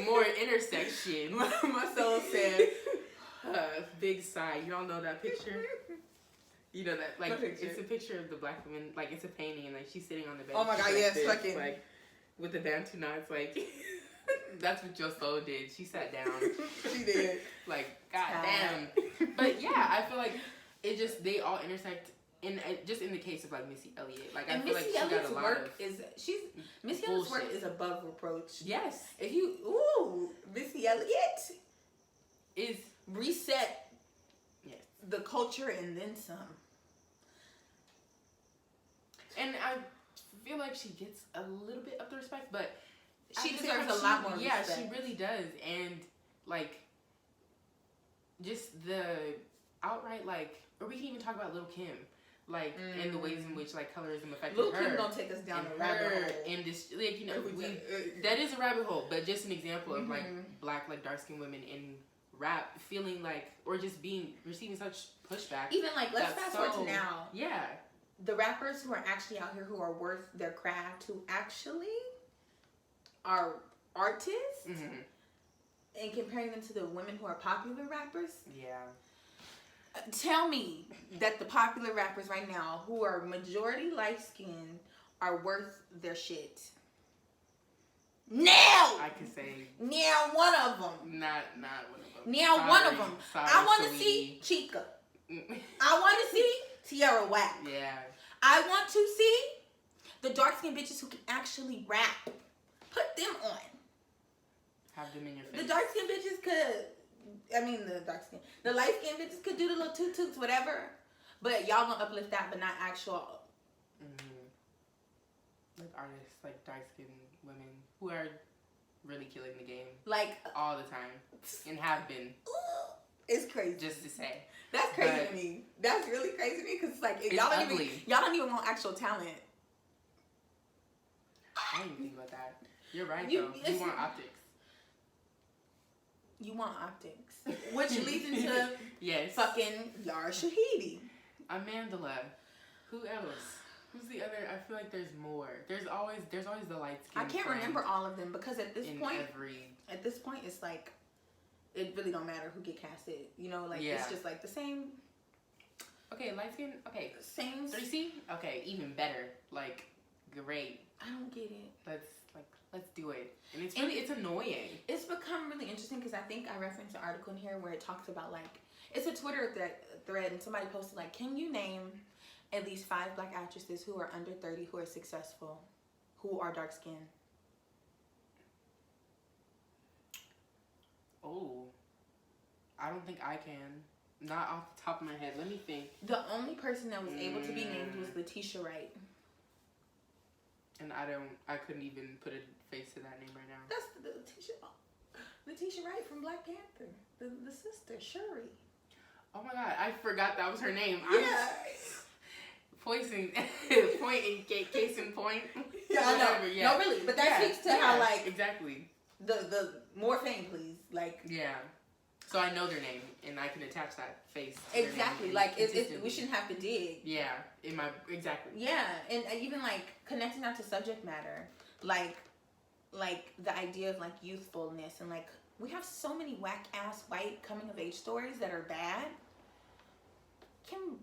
More intersection. My soul said, big sigh. You don't know that picture? You know that, like, it's a picture of the black woman, like, it's a painting, and, like, she's sitting on the bed. Oh, my God, like yes, this, fucking. Like, with the Bantu knots, like, that's what your soul did. She sat down. She did. Like, goddamn. But, yeah, I feel like it just, they all intersect, just in the case of, like, Missy Elliott. Like, I feel like she got a lot of Missy Elliott's work is above reproach. Yes. If you, Missy Elliott is reset the culture and then some. And I feel like she gets a little bit of the respect, but she deserves a lot more respect. Yeah, she really does. And, like, just the outright, like, or we can even talk about Lil' Kim, like, and the ways in which, like, colorism affected Lil' her. Kim don't take us down a rabbit hole. And this, like, you know, that is a rabbit hole, but just an example of, like, black, like, dark-skinned women in rap feeling like, or just receiving such pushback. Even, like, let's fast forward to now. Yeah. The rappers who are actually out here who are worth their craft, who actually are artists, and comparing them to the women who are popular rappers. Yeah. Tell me that the popular rappers right now, who are majority light-skinned, are worth their shit. Now! I could say. Now one of them. Not one of them. Now one of them. Sorry, I want to see Chica. I want to see Tierra Whack. Yeah. I want to see the dark-skinned bitches who can actually rap. Put them on. Have them in your face. The dark-skinned bitches the light-skinned bitches could do the little toot-toots, whatever. But y'all gonna uplift that, but not actual. Like artists, like dark-skinned women who are really killing the game. Like. All the time. And have been. It's crazy. Just to say. That's crazy to me. That's really crazy to me, because like y'all don't even want actual talent. I didn't think about that. You're right, though. You want optics. You want optics. Which leads into fucking Yara Shahidi. Amandla. Who else? Who's the other? I feel like there's more. There's always the light skin. I can't remember all of them, because at this point it's like it really don't matter who get casted. You know, like it's just like the same. Okay, light skin. Okay, same. 3C. Okay, even better. Like, great. I don't get it. Let's do it. And it's annoying. It's become really interesting, because I think I referenced an article in here where it talks about, like, it's a Twitter thread, and somebody posted, like, can you name at least 5 black actresses who are under 30 who are successful, who are dark skinned? Oh, I don't think I can. Not off the top of my head. Let me think. The only person that was able to be named was Letitia Wright. And I couldn't even put a face to that name right now. That's Letitia Wright from Black Panther. The sister, Shuri. Oh my God, I forgot that was her name. Yeah. Point in case in point. Yeah, I know. Yeah. No, really. But that speaks to how, like... Exactly. The more fame, please. Like... Yeah. So I know their name, and I can attach that face to exactly. Like, we shouldn't have to dig. Yeah. Exactly. Yeah. And even, like, connecting that to subject matter. Like the idea of, like, youthfulness. And, like, we have so many whack-ass white coming-of-age stories that are bad. Can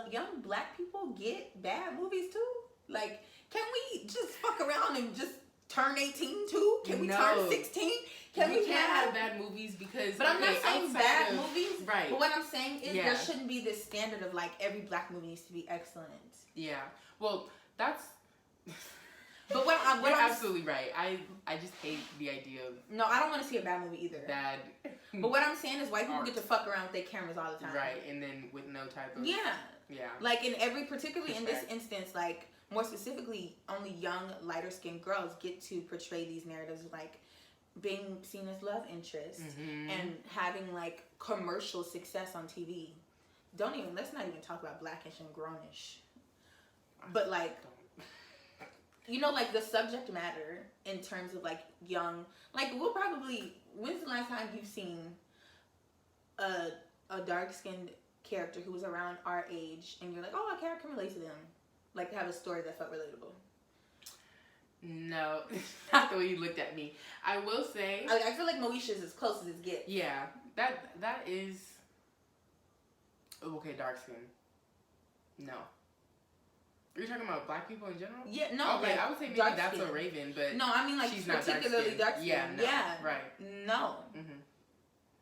young black people get bad movies, too? Like, can we just fuck around and just turn 18 too? Can we turn 16? Can we can't have bad movies because... But I'm not saying bad movies. Right. But what I'm saying is there shouldn't be this standard of like every black movie needs to be excellent. Yeah. Well, that's... But what You're absolutely right. I just hate the idea of... No, I don't want to see a bad movie either. Bad. But what I'm saying is white people get to fuck around with their cameras all the time. Right, and then with no type of... Yeah. Yeah. Like particularly in this instance, like more specifically, only young, lighter skinned girls get to portray these narratives of like being seen as love interest and having like commercial success on TV. Let's not even talk about blackish and grownish. But like... You know, like the subject matter in terms of like young, like when's the last time you've seen a dark skinned character who was around our age and you're like, oh, I can relate to them, like have a story that felt relatable? No, not the way you looked at me. I will say, I feel like Moesha's as close as it gets. Yeah, that is okay. Dark skin, no. Are you talking about black people in general? Yeah, no. Okay, like, I would say maybe that's a Raven, but no, I mean like she's particularly dark skin. Yeah, no, yeah, right. No,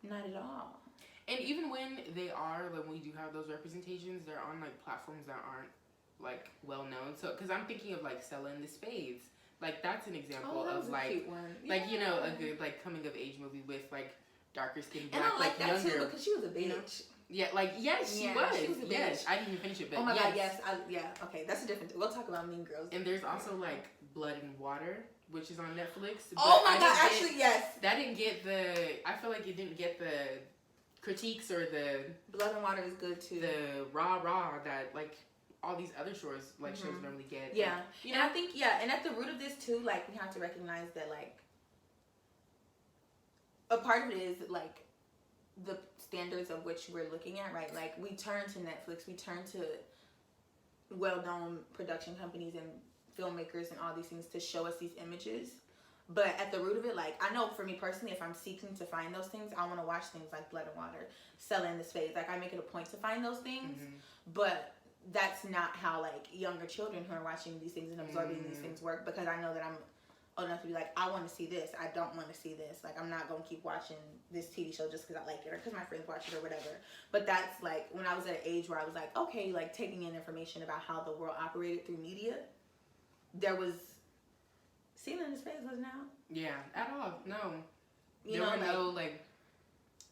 not at all. And even when we do have those representations, they're on like platforms that aren't like well known. So, because I'm thinking of like Stella and the Spades, like that's an example of like, cute one. Like a good like coming of age movie with like darker skinned black, and I like that younger, too because she was a bitch. You know? Yeah, like yes, she was. She was a bitch. Yes, I didn't even finish it, but oh my god, yes, okay, that's a different. We'll talk about Mean Girls. And there's also like Blood and Water, which is on Netflix. Oh my god, actually yes. That didn't get the. I feel like it didn't get the critiques or the. Blood and Water is good too. The rah that like all these other shows shows normally get. Yeah, like, you know, know, I think and at the root of this too, like we have to recognize that like a part of it is like the standards of which we're looking at, right? Like we turn to Netflix, we turn to well-known production companies and filmmakers and all these things to show us these images. But at the root of it, like I know for me personally, if I'm seeking to find those things, I want to watch things like Blood and Water, Stella and the Spades. Like I make it a point to find those things, but that's not how like younger children who are watching these things and absorbing these things work, because I know that I'm old enough to be like, I want to see this, I don't want to see this. Like I'm not going to keep watching this TV show just because I like it or because my friends watch it or whatever. But that's like when I was at an age where I was like, okay, like taking in information about how the world operated through media. There was Selena in the Space wasn't out. Yeah, at all. No. There were no like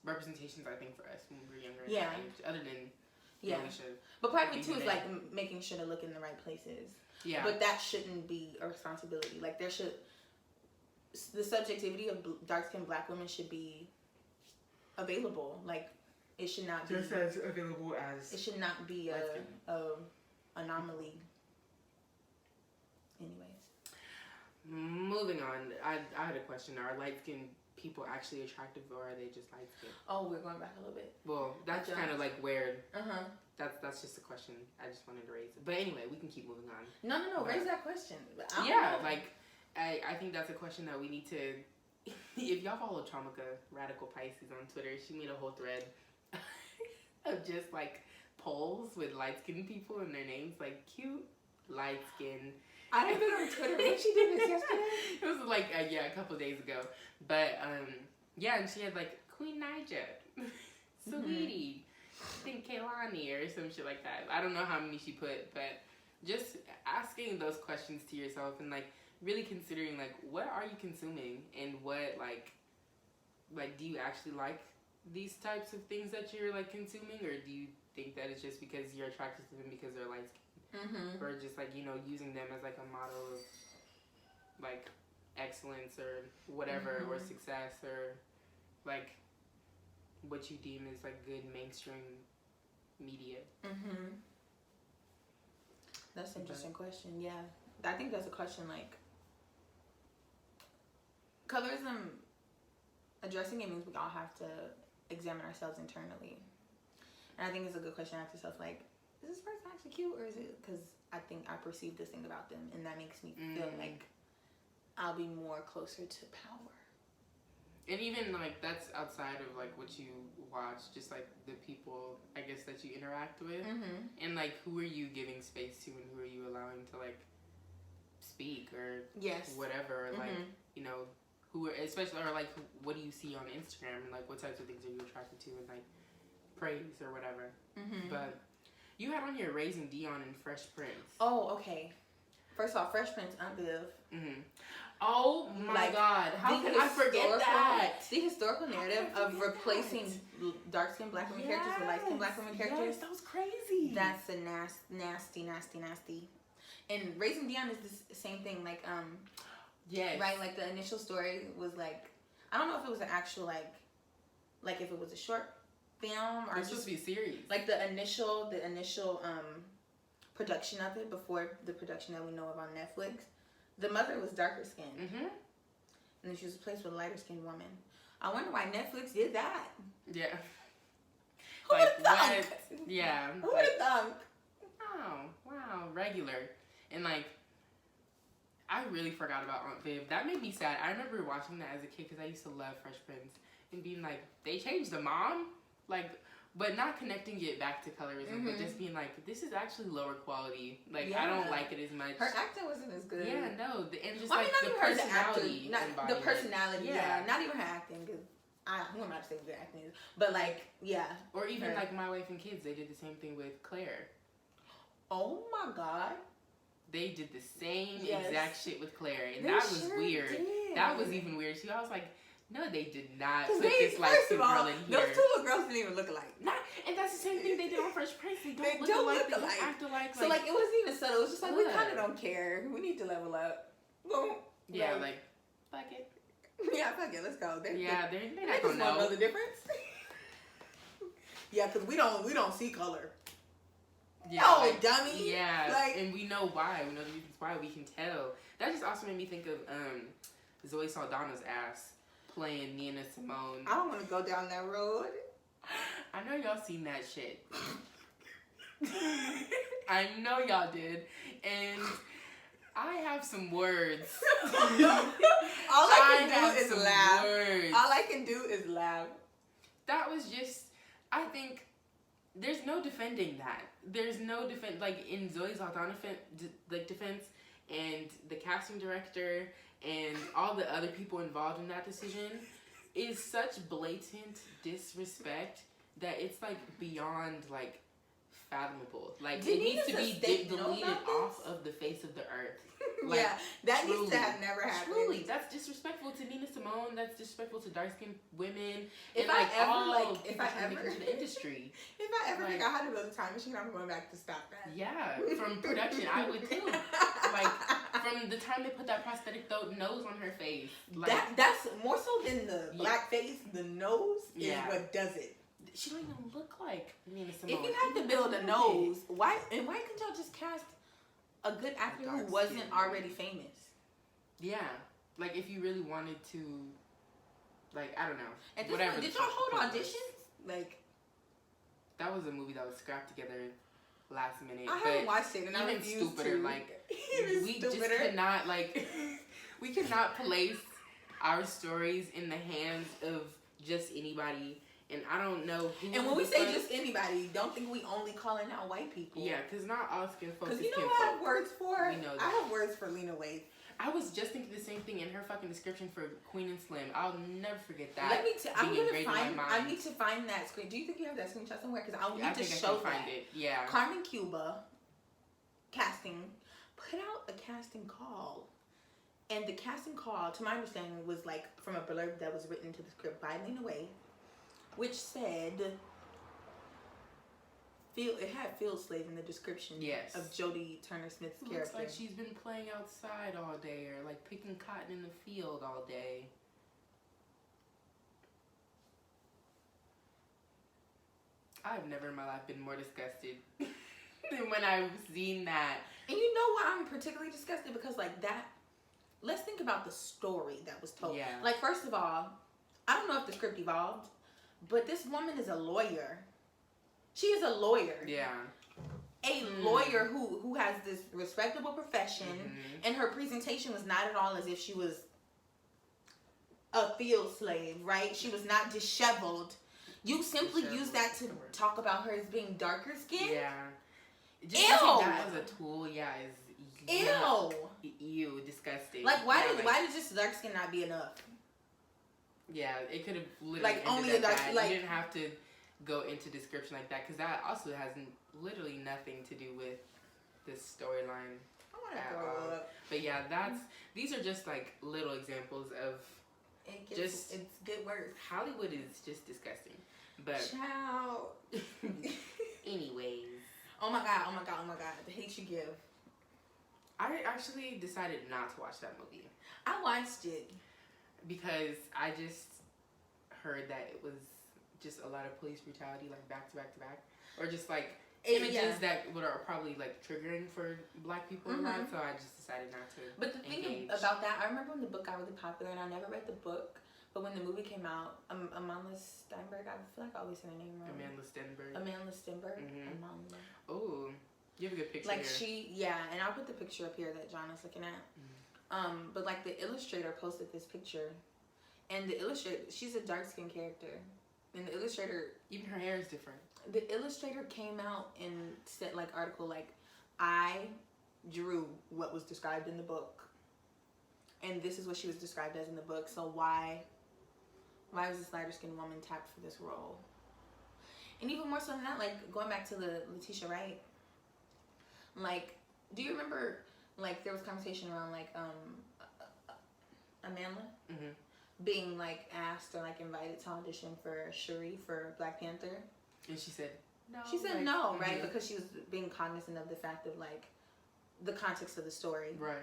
representations, I think, for us when we were younger. Yeah. Other than Alicia. But part of it too is like making sure to look in the right places. Yeah. But that shouldn't be a responsibility. Like the subjectivity of dark-skinned black women should be available. Like it should not be just as available as it should not be a anomaly. Anyways, moving on. I had a question. Are light-skinned people actually attractive, or are they just light-skinned? Oh, we're going back a little bit. Well, that's kind of like where. That's just a question I just wanted to raise. But anyway, we can keep moving on. No, raise that question. I think that's a question that we need to. If y'all follow Traumica Radical Pisces on Twitter, she made a whole thread of just like polls with light-skinned people and their names, like cute, light-skinned. I didn't go on Twitter. When she did this yesterday? It was like a couple days ago. But and she had like Queen Naija, Sweetie. I think Kaylani or some shit like that. I don't know how many she put, but just asking those questions to yourself and like really considering like what are you consuming and what like do you actually like these types of things that you're like consuming, or do you think that it's just because you're attracted to them because they're light skinned, or just like using them as like a model of like excellence or whatever, or success, or like what you deem as like good mainstream media. That's an interesting question. Yeah, I think that's a question like colorism addressing. It means we all have to examine ourselves internally, and I think it's a good question to ask yourself, like, is this person actually cute, or is it because I think I perceive this thing about them and that makes me feel like I'll be more closer to power. And even like that's outside of like what you watch, just like the people I guess that you interact with, and like who are you giving space to and who are you allowing to like speak or yes, whatever, or like, you know, who are, especially, or like, what do you see on Instagram, and like, what types of things are you attracted to, and like, praise or whatever. But you had on here Raising Dion and Fresh Prince. Oh, okay. First off, Fresh Prince, Unlive. Oh my God! How can I forget that? The historical narrative of replacing dark-skinned black women characters with light-skinned black women characters. Yes, that was crazy. That's a nasty. And Raising Dion is the same thing. Like, yes, right. Like the initial story was like, I don't know if it was an actual like if it was a short film or it's supposed to be a series. Like the initial production of it before the production that we know of on Netflix. The mother was darker skinned, and then she was replaced with a lighter skinned woman. I wonder why Netflix did that. Yeah. Who like would have thunk? Yeah. Who would have thunk? Oh wow, regular. And like, I really forgot about Aunt Viv. That made me sad. I remember watching that as a kid because I used to love Fresh Prince and being like, they changed the mom, like. But not connecting it back to colorism, but just being like, this is actually lower quality. Like, I don't like it as much. Her acting wasn't as good. Yeah, no. And just well, like the personality. The personality, not even her acting. Because who am I to say what good acting is? But like, yeah. Or even like My Wife and Kids, they did the same thing with Claire. Oh my God. They did the same exact shit with Claire. And they that was weird. Did. That was even weird too. I was like, no, they did not put this girl in here. Those two little girls didn't even look alike. And that's the same thing they did on Fresh Prince. They don't look alike. They act alike. So like it wasn't even subtle. It was just like, we kind of don't care. We need to level up. Boom. Yeah, like fuck it. Yeah, fuck it. Let's go. They're not gonna know the difference. Yeah, because we don't see color. Yeah, no, like, dummy. Yeah, like, and we know why. We know the reasons why. We can tell. That just also made me think of Zoe Saldana's ass playing Nina Simone. I don't want to go down that road. I know y'all seen that shit. I know y'all did. And I have some words. All I can do is laugh. Words. All I can do is laugh. That was just, I think, there's no defending that. There's no defense, like in Zoe Saldana's defense, and the casting director and all the other people involved in that decision is such blatant disrespect that it's like beyond like fathomable. Like it needs to be deleted off of the face of the earth. Like, yeah, that needs to have never happened. Truly, that's disrespectful to Nina Simone. That's disrespectful to dark-skinned women. If and, I ever if I ever into the industry, if I ever figure out how to build a time machine, I'm going back to stop that. Yeah, from production, I would too. Like from the time they put that prosthetic nose on her face, like that's more so than the black face. The nose is what does it. She don't even look like Nina Simone. If you have to build a nose, why couldn't y'all just cast a good actor who wasn't already famous? Yeah, like if you really wanted to, like I don't know. At this point, did y'all hold auditions? Like that was a movie that was scrapped together last minute. I haven't watched it, and I refuse stupider. To. Like we just cannot we cannot place our stories in the hands of just anybody. And I don't know who. And when we say just anybody, don't think we only calling out white people. Yeah, because not all skin folks. Because you know what I have words for? We know that. I have words for Lena Waithe. I was just thinking the same thing in her fucking description for Queen and Slim. I'll never forget that. Let me I need to find that screen. Do you think you have that screenshot somewhere? Because I need to show that. Find it. Yeah. Carmen Cuba casting put out a casting call. And the casting call, to my understanding, was like from a blurb that was written to the script by Lena Waithe, which said, it had field slave in the description of Jodie Turner-Smith's character. Looks like she's been playing outside all day or like picking cotton in the field all day. I've never in my life been more disgusted than when I've seen that. And you know why I'm particularly disgusted? Because like that, let's think about the story that was told. Yeah. Like first of all, I don't know if the script evolved, but this woman is a lawyer. She is a lawyer. Yeah. A lawyer who has this respectable profession, and her presentation was not at all as if she was a field slave, right? She was not disheveled. You simply use that to talk about her as being darker skinned. Yeah. Just Ew. using that as a tool, Ew. ew, disgusting. Like, why yeah, why did just dark skin not be enough? Yeah, it could have literally like ended only at a dark that. like You didn't have to go into description like that because that also has literally nothing to do with this storyline at all. But yeah, these are just like little examples of it's good worse. Hollywood is just disgusting. But Ciao. anyways, oh my god, the Hate You Give. I actually decided not to watch that movie. I watched it because I just heard that it was just a lot of police brutality, like back to back to back, or just like images that are probably like triggering for Black people a lot. So I just decided not to. But the thing about that, I remember when the book got really popular, and I never read the book. But when the movie came out, Amanda Steinberg, I feel like I always say her name wrong. Amanda Stenberg. Amanda. Oh, you have a good picture. Like here. And I'll put the picture up here that John is looking at. But like the illustrator posted this picture, and the illustrator, she's a dark skinned character, and the illustrator, even her hair is different. The illustrator came out and said like article like, I drew what was described in the book, and this is what she was described as in the book. So why was this lighter skinned woman tapped for this role? And even more so than that, like going back to the Letitia Wright, like, do you remember like there was conversation around like Amanda being like asked or like invited to audition for Shuri for Black Panther, and she said no. She said no, right? Because she was being cognizant of the fact of like the context of the story, right?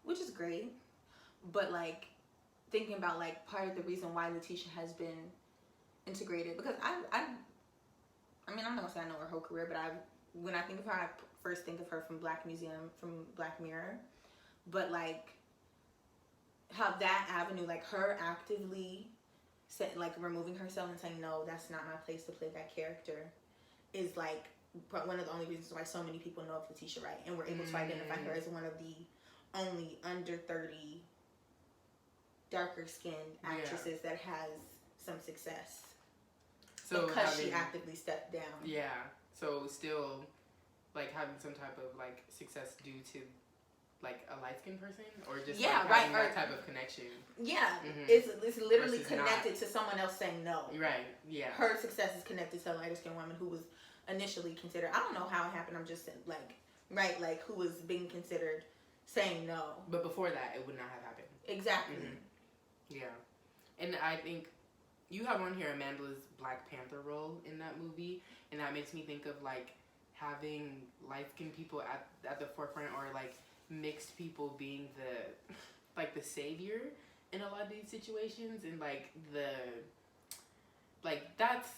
Which is great, but like thinking about like part of the reason why Letitia has been integrated, because I mean, I'm not gonna say I know her whole career, but when I think of her, I first think of her from Black Museum, from Black Mirror, but like how that avenue, like her actively like removing herself and saying no, that's not my place to play that character, is like one of the only reasons why so many people know of Letitia Wright and were able to identify her as one of the only under 30 darker skinned actresses that has some success. So because she actively stepped down. Yeah. So still like having some type of like success due to like a light skinned person, or just like having that type of connection. Yeah. It's literally connected to someone else saying no. Right. Yeah. Her success is connected to a lighter skinned woman who was initially considered, I don't know how it happened, I'm just like, right, like who was being considered saying no. But before that, it would not have happened. Exactly. Yeah. And I think you have on here Amanda's Black Panther role in that movie, and that makes me think of like having light-skinned people at the forefront, or like mixed people being the savior in a lot of these situations, and like that's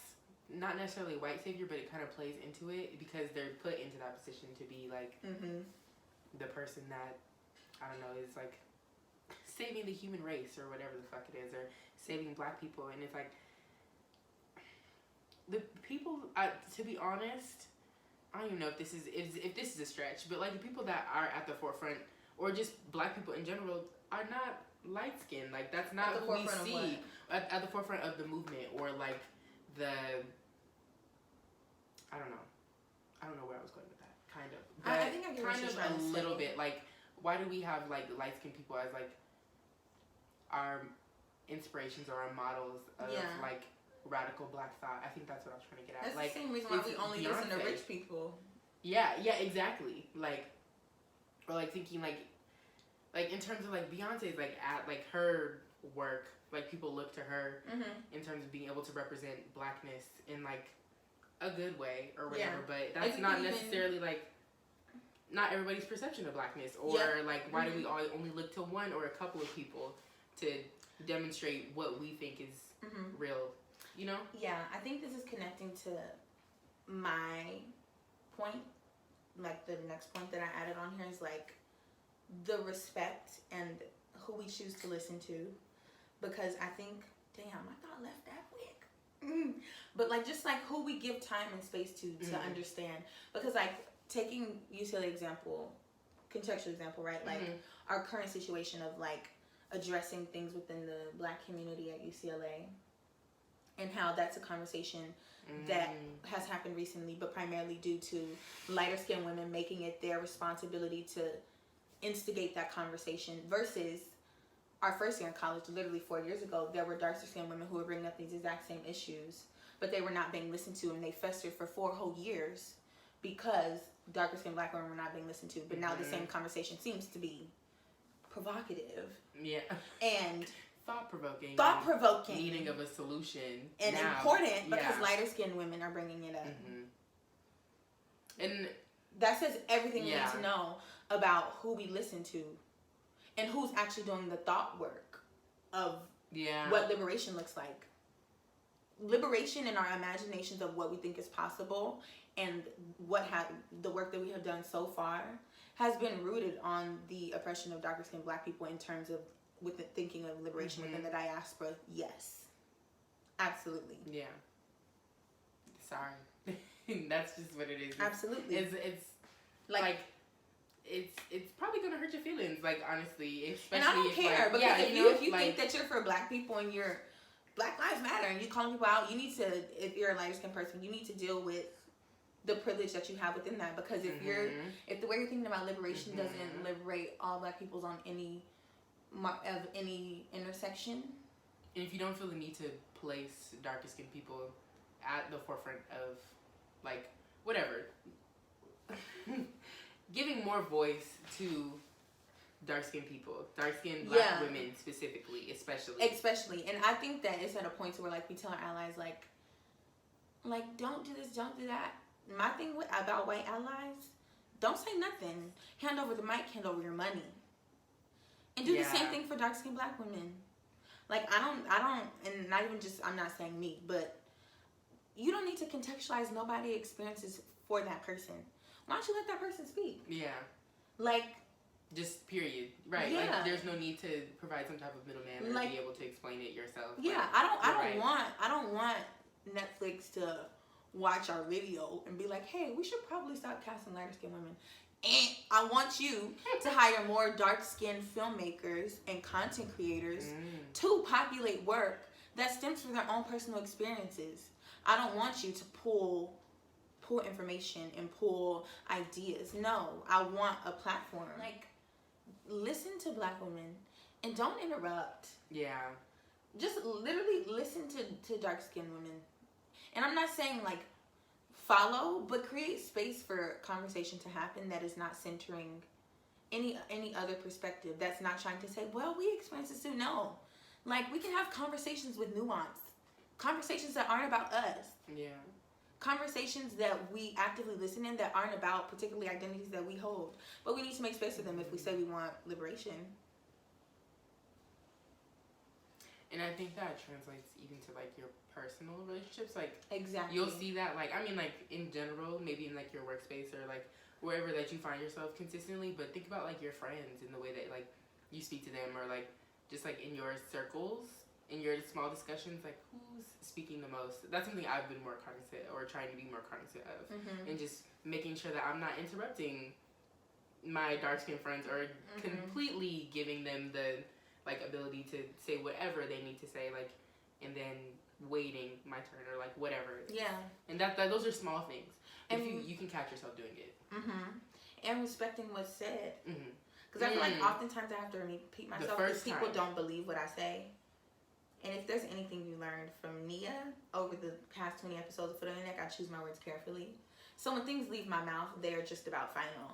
not necessarily white savior, but it kind of plays into it because they're put into that position to be like the person that, I don't know, is like saving the human race or whatever the fuck it is, or saving Black people. And it's like the people, to be honest, I don't even know if this is a stretch, but like the people that are at the forefront, or just Black people in general, are not light skinned. Like that's not who we see at the forefront of the movement, or like I don't know where I was going with that, kind of. But I think I get kind of a little bit. Like, why do we have like light skinned people as like our inspirations or our models of like radical Black thought? I think that's what I was trying to get at. That's like, the same reason why we only listen to rich people. Yeah, exactly. Like, or like thinking like in terms of like Beyonce's like at like her work, like people look to her in terms of being able to represent Blackness in like a good way or whatever. But that's not necessarily like not everybody's perception of Blackness, or like why do we all only look to one or a couple of people to demonstrate what we think is real, you know? Yeah, I think this is connecting to my point. Like the next point that I added on here is like the respect and who we choose to listen to, because I think, damn, I thought I left that quick. But like just like who we give time and space to understand, because like taking UCLA example, contextual example, right? Like our current situation of like addressing things within the Black community at UCLA, and how that's a conversation that has happened recently, but primarily due to lighter skinned women making it their responsibility to instigate that conversation versus our first year in college, literally 4 years ago, there were darker skinned women who were bringing up these exact same issues, but they were not being listened to, and they festered for 4 whole years because darker skinned black women were not being listened to. But now the same conversation seems to be provocative. Yeah. And thought-provoking. Needing of a solution. And now, important because lighter skinned women are bringing it up. And that says everything we need to know about who we listen to and who's actually doing the thought work of what liberation looks like. Liberation in our imaginations of what we think is possible and the work that we have done so far has been rooted on the oppression of darker skinned black people in terms of with the thinking of liberation within the diaspora. Yes. Absolutely. Yeah. Sorry. That's just what it is. Absolutely. It's like it's probably gonna hurt your feelings, like, honestly, especially. And I don't care, like, because if you think that you're for black people and you're Black Lives Matter and you calling people out, you need to, if you're a lighter skinned person, you need to deal with the privilege that you have within that. Because if the way you're thinking about liberation doesn't liberate all black peoples on any intersection, and if you don't feel the need to place darker skinned people at the forefront of, like, whatever, giving more voice to dark-skinned people, dark-skinned black women specifically, especially. And I think that it's at a point to where, like, we tell our allies, like don't do this, don't do that. My thing about white allies, don't say nothing. Hand over the mic, hand over your money, and do the same thing for dark-skinned black women. Like, I don't, and not even just, I'm not saying me, but you don't need to contextualize nobody's experiences for that person. Why don't you let that person speak? Yeah. Like, just period. Right. Yeah. Like, there's no need to provide some type of middleman or be able to explain it yourself. Yeah. Like, I don't want Netflix to watch our video and be like, hey, we should probably stop casting lighter skinned women. And I want you to hire more dark-skinned filmmakers and content creators to populate work that stems from their own personal experiences. I don't want you to pull information and pull ideas. No, I want a platform. Like, listen to black women and don't interrupt. Yeah. Just literally listen to dark-skinned women. And I'm not saying, like, follow, but create space for conversation to happen that is not centering any other perspective, that's not trying to say, well, we experience this too. No. Like, we can have conversations with nuance. Conversations that aren't about us. Yeah. Conversations that we actively listen in that aren't about particularly identities that we hold. But we need to make space for them if we say we want liberation. And I think that translates even to, like, your personal relationships. Like, exactly. You'll see that, like, I mean, like, in general, maybe in, like, your workspace or, like, wherever that you find yourself consistently. But think about, like, your friends and the way that, like, you speak to them, or, like, just, like, in your circles, in your small discussions, like, who's speaking the most. That's something I've been more cognizant, or trying to be more cognizant of. And just making sure that I'm not interrupting my dark-skinned friends or completely giving them the, like, ability to say whatever they need to say, like, and then waiting my turn, or, like, whatever it is. Yeah. And that those are small things. And if you can catch yourself doing it. And respecting what's said. Because I feel like oftentimes I have to repeat myself because people don't believe what I say. And if there's anything you learned from Nia over the past 20 episodes of Foot on the Neck, I choose my words carefully. So when things leave my mouth, they're just about final.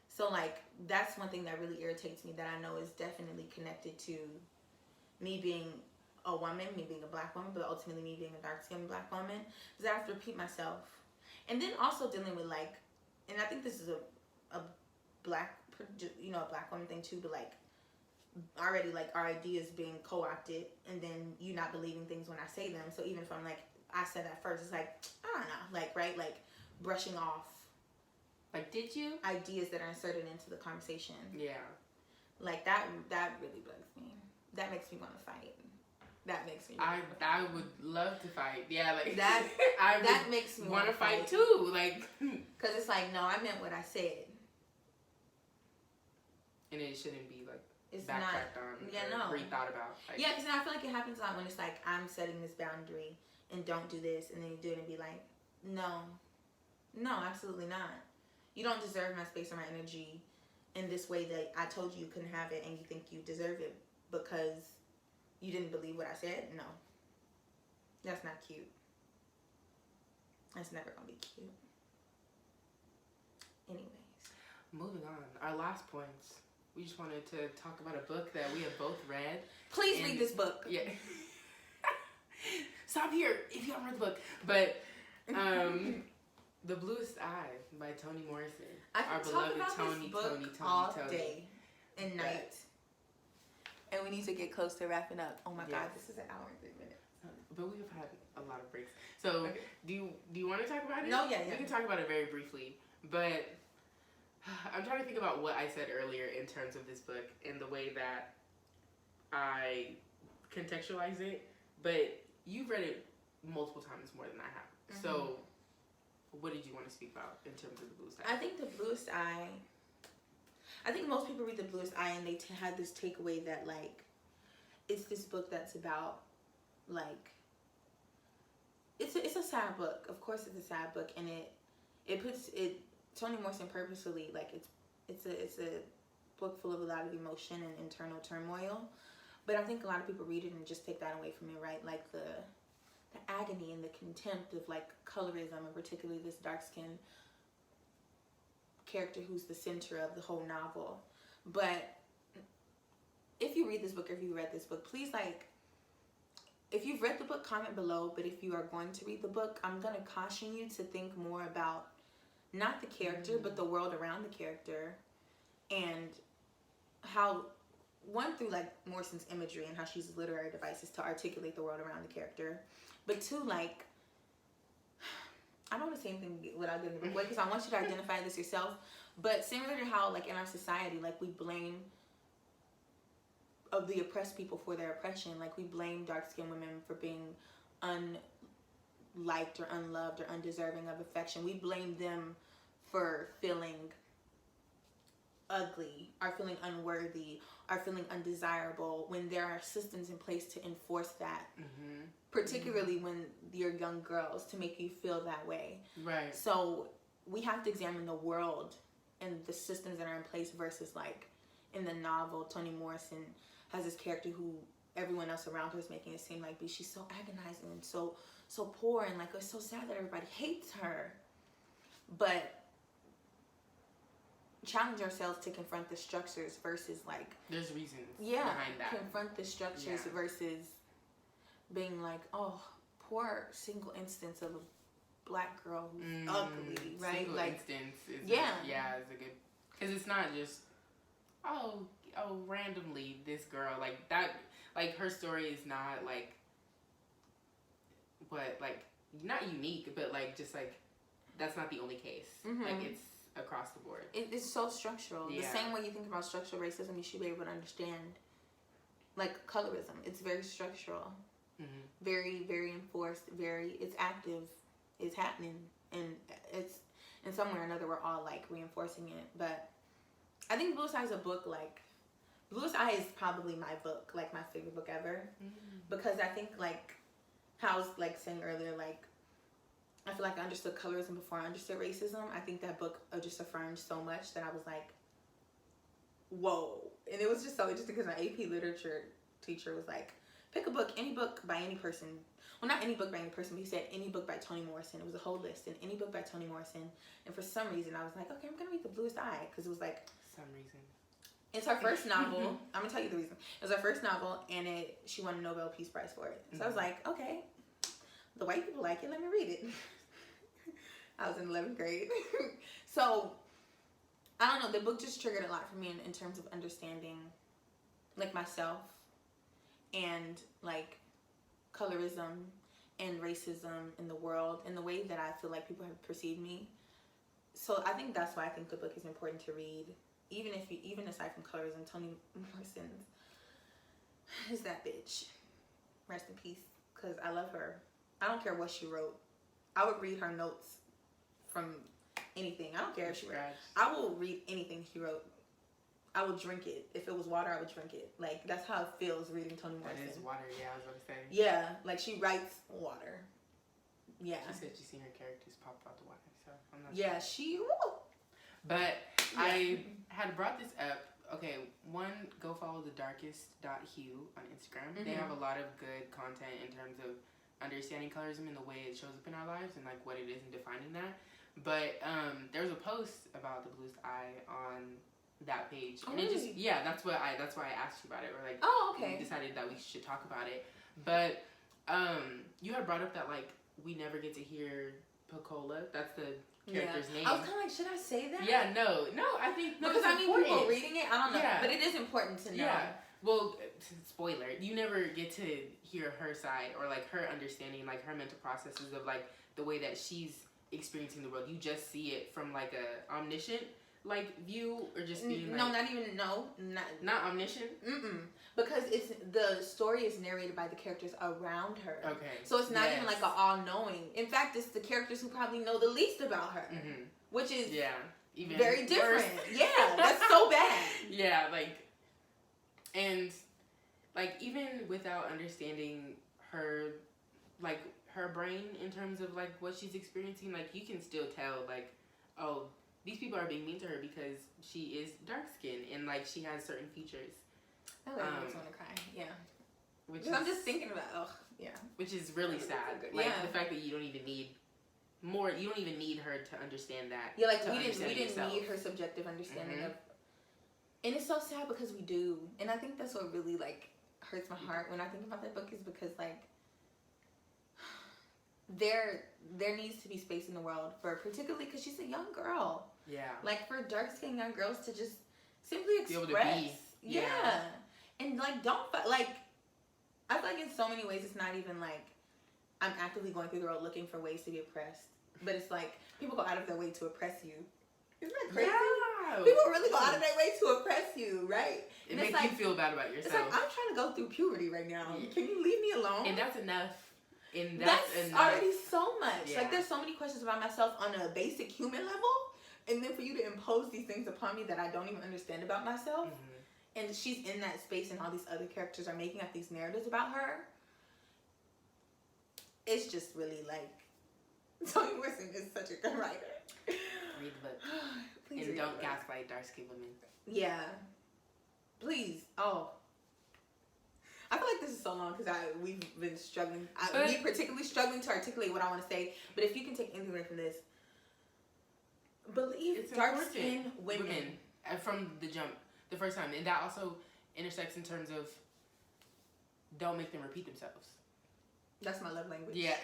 So, like, that's one thing that really irritates me that I know is definitely connected to me being a woman, me being a black woman, but ultimately me being a dark-skinned black woman, is that I have to repeat myself. And then also dealing with, like, and I think this is a black, you know, a black woman thing too, but, like, already, like, our ideas being co-opted, and then you not believing things when I say them. So even from, like, I said that first, it's like, I don't know, like, right, like, brushing off, like, did you ideas that are inserted into the conversation. Yeah, like, that really bugs me. That makes me want to fight. That makes me I would love to fight. Yeah, like, that that makes me want to fight too, like, because it's like, no, I meant what I said, and it shouldn't be, like, it's backtracked on, rethought about. Like, yeah, because I feel like it happens a lot when it's like, I'm setting this boundary and don't do this, and then you do it and be like, no, absolutely not. You don't deserve my space or my energy. in this way that I told you couldn't have it and you think you deserve it because you didn't believe what I said. No. That's not cute. That's never gonna be cute. Anyways. Moving on. Our last points. We just wanted to talk about a book that we have both read. Please read this book. Yeah. Stop here if you haven't read the book. But The Bluest Eye by Toni Morrison. I can talk about this book all day and night. And we need to get close to wrapping up. Oh my God, this is an hour and 3 minutes. But we have had a lot of breaks. So do you want to talk about it? No, yeah. We can talk about it very briefly. But I'm trying to think about what I said earlier in terms of this book and the way that I contextualize it. But you've read it multiple times more than I have. Mm-hmm. So what did you want to speak about in terms of The Bluest Eye? I think The Bluest Eye, I think most people read The Bluest Eye and they had this takeaway that, like, it's this book that's about, like, it's a sad book. Of course it's a sad book, and it puts Toni Morrison purposefully, like, it's a book full of a lot of emotion and internal turmoil. But I think a lot of people read it and just take that away from it, right? Like the agony and the contempt of, like, colorism, and particularly this dark-skinned character who's the center of the whole novel. But if you read this book, or if you read this book, please, like, if you've read the book, comment below. But if you are going to read the book, I'm going to caution you to think more about not the character, but the world around the character, and how, one, through, like, Morrison's imagery and how she uses literary devices to articulate the world around the character, but two, like, I don't want to say anything without giving the book away because I want you to identify this yourself, but similar to how, like, in our society, like, we blame of the oppressed people for their oppression. Like, we blame dark-skinned women for being unliked or unloved or undeserving of affection. We blame them for feeling ugly, or feeling unworthy, or feeling undesirable, when there are systems in place to enforce that. Mm-hmm. Particularly when you're young girls, to make you feel that way. Right. So we have to examine the world and the systems that are in place versus, like, in the novel, Toni Morrison has this character who everyone else around her is making it seem like she's so agonizing and so poor, and, like, it's so sad that everybody hates her. But challenge ourselves to confront the structures versus, like, there's reasons behind that. Confront the structures versus being like, oh, poor single instance of a black girl who's ugly, right? Single like, instance is is a good, because it's not just oh randomly this girl, like, that, like, her story is not, like, what, like, not unique, but, like, just, like, that's not the only case. Mm-hmm. Like, it's across the board. It's so structural. Yeah. The same way you think about structural racism, you should be able to understand, like, colorism. It's very structural. Mm-hmm. Very, very enforced. It's active. It's happening. And it's, in some way or another, we're all, like, reinforcing it. But I think Bluest Eye is a book, like, Bluest Eye is probably my book, like, my favorite book ever. Mm-hmm. Because I think, like, how I was, like, saying earlier, like, I feel like I understood colorism before I understood racism. I think that book just affirmed so much that I was like, whoa. And it was just so interesting because my AP literature teacher was like, pick a book, any book by any person. Well, not any book by any person, but he said any book by Toni Morrison. It was a whole list, and any book by Toni Morrison. And for some reason, I was like, okay, I'm going to read The Bluest Eye, because it was like... Some reason. It's her first novel. I'm going to tell you the reason. It was her first novel, and she won a Nobel Peace Prize for it. So I was like, okay, the white people like it, let me read it. I was in 11th grade. So, I don't know, the book just triggered a lot for me in terms of understanding, like, myself and, like, colorism and racism in the world and the way that I feel like people have perceived me. So I think that's why I think the book is important to read. Even aside from colorism, Toni Morrison is that bitch. Rest in peace, because I love her. I don't care what she wrote. I would read her notes from anything. I don't care if she wrote. I will read anything she wrote. I will drink it. If it was water, I would drink it. Like, that's how it feels reading Toni Morrison. That is water, yeah, I was about to say. Yeah, like, she writes water. Yeah. She said she's seen her characters pop out the water, so I'm not sure. But I had brought this up. Okay, one, go follow the darkest.hue on Instagram. They have a lot of good content in terms of understanding colorism and the way it shows up in our lives and like what it is and defining that. But there was a post about the bluest eye on that page, and it just that's why I asked you about it. Or like, we decided that we should talk about it. But you had brought up that like we never get to hear Pecola. That's the character's name. I was kind of like, should I say that? Yeah, no, I think because I mean, people reading it, I don't know, but it is important to know. Yeah. Well, spoiler, you never get to hear her side or like her understanding, like her mental processes of like the way that she's experiencing the world. You just see it from like a omniscient like view, or just being like not omniscient. Because it's the story is narrated by the characters around her. Okay. So it's not even like an all-knowing. In fact, it's the characters who probably know the least about her, which is even very different. Worse. Yeah, that's so bad. Yeah, and even without understanding her, like her brain in terms of like what she's experiencing, like you can still tell like, oh, these people are being mean to her because she is dark skinned and like she has certain features. I want to cry. Yeah. I'm just thinking about which is really sad. Like the fact that you don't even need more. You don't even need her to understand that. Yeah, like we didn't need her subjective understanding of. And it's so sad because we do, and I think that's what really like hurts my heart when I think about that book, is because like there needs to be space in the world for, particularly because she's a young girl. Yeah. Like for dark skinned young girls to just simply express. Be able to be. Yeah. And like don't like. I feel like in so many ways it's not even like I'm actively going through the world looking for ways to be oppressed, but it's like people go out of their way to oppress you. Isn't that crazy? Yeah. People really go out of their way to oppress you, right? It makes you feel bad about yourself. It's like, I'm trying to go through puberty right now. Yeah. Can you leave me alone? And that's enough. And that's already so much. Yeah. Like there's so many questions about myself on a basic human level, and then for you to impose these things upon me that I don't even understand about myself. And she's in that space, and all these other characters are making up these narratives about her. It's just really like Toni Morrison is such a good writer. Read the book. And don't gaslight dark-skinned women. Yeah. Please. Oh. I feel like this is so long because we've been struggling. Me particularly struggling to articulate what I want to say. But if you can take anything away from this, believe dark-skinned women. From the jump, the first time. And that also intersects in terms of don't make them repeat themselves. That's my love language. Yeah.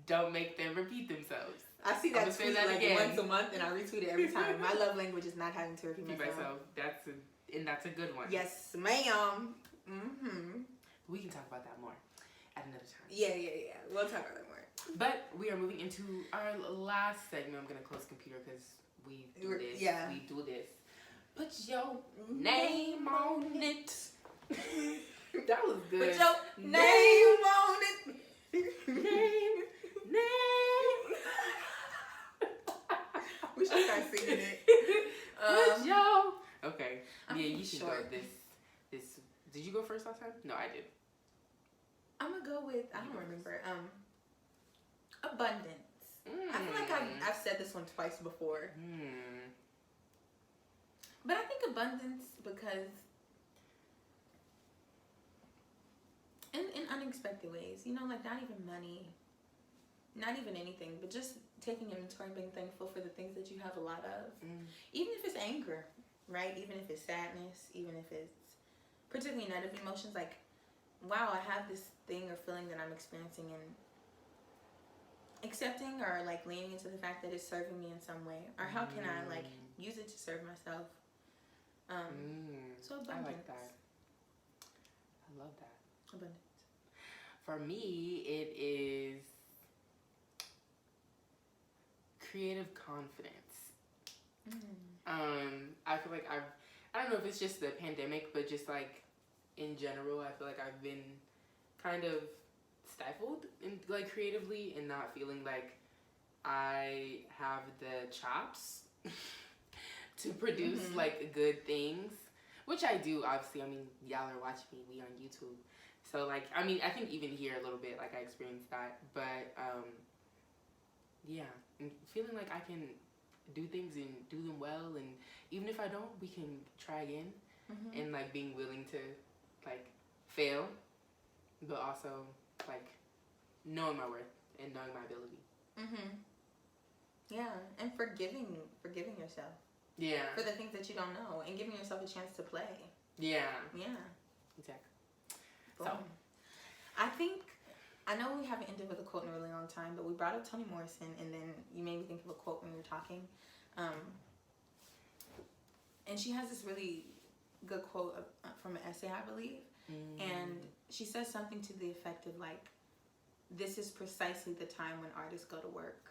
Don't make them repeat themselves. I see that tweet like once a month, and I retweet it every time. My love language is not having to repeat myself. That's a good one. Yes, ma'am. We can talk about that more at another time. Yeah. We'll talk about that more. But we are moving into our last segment. I'm gonna close the computer because we do this. Yeah. We do this. Put your name on it. That was good. Put your name on it. Name. We should start singing it. Okay. You should go with this. Did you go first last time? No, I did. I'm gonna go with, I don't remember. Abundance. I feel like I've said this one twice before. But I think abundance because in unexpected ways, like not even money, not even anything, but just taking inventory and being thankful for the things that you have a lot of. Even if it's anger, right? Even if it's sadness, even if it's particularly negative emotions, like, wow, I have this thing or feeling that I'm experiencing, and accepting or like leaning into the fact that it's serving me in some way, or how can I like use it to serve myself. So abundance. I like that. I love that. Abundance. For me, it is creative confidence. I feel like I don't know if it's just the pandemic, but just like in general, I feel like I've been kind of stifled in like creatively and not feeling like I have the chops to produce like good things, which I do. Obviously, I mean, y'all are watching me. We on YouTube. So, like, I mean, I think even here a little bit, like, I experienced that. But, yeah, and feeling like I can do things and do them well, and even if I don't, we can try again. And like being willing to like fail, but also like knowing my worth and knowing my ability. Yeah, and forgiving yourself. Yeah. For the things that you don't know, and giving yourself a chance to play. Yeah. Yeah. Exactly. Boom. So, I know we haven't ended with a quote in a really long time, but we brought up Toni Morrison, and then you made me think of a quote when we were talking. And she has this really good quote from an essay, I believe. And she says something to the effect of like, this is precisely the time when artists go to work.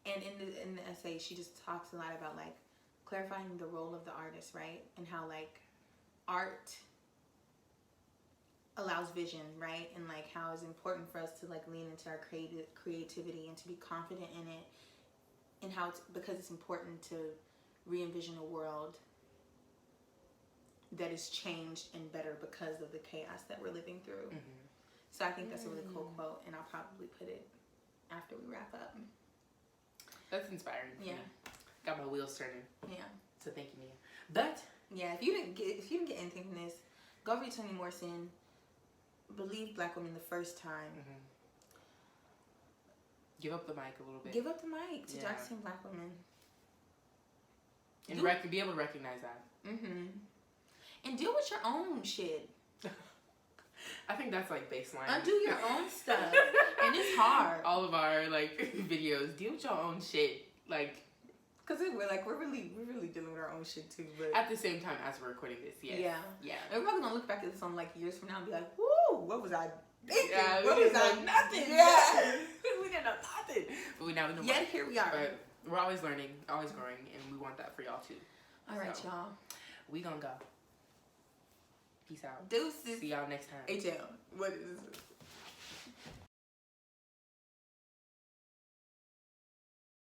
And in the essay, she just talks a lot about like clarifying the role of the artist, right? And how like art allows vision, right? And like how it's important for us to like lean into our creativity and to be confident in it, and how it's because it's important to re-envision a world that is changed and better because of the chaos that we're living through. So I think that's a really cool quote, and I'll probably put it after we wrap up. That's inspiring. Yeah. Got my wheels turning. Yeah. So thank you, Mia. But yeah, if you didn't get anything from this, go read Toni Morrison. Believe Black women the first time. Give up the mic a little bit. Give up the mic to dark-skinned Black women. And be able to recognize that. And deal with your own shit. I think that's like baseline. Undo your own stuff. And it's hard. All of our like videos, deal with your own shit. Like, because we're really dealing with our own shit too. But at the same time as we're recording this, yes. Yeah. And we're probably gonna look back at this on like years from now and be like, woo, what was I thinking? Yeah, what was I nothing? Yeah. We didn't know nothing. But we now know. Yet here we are. But we're always learning, always growing, and we want that for y'all too. All right, y'all. We gonna go. Peace out. Deuces. See y'all next time. HL. What is this?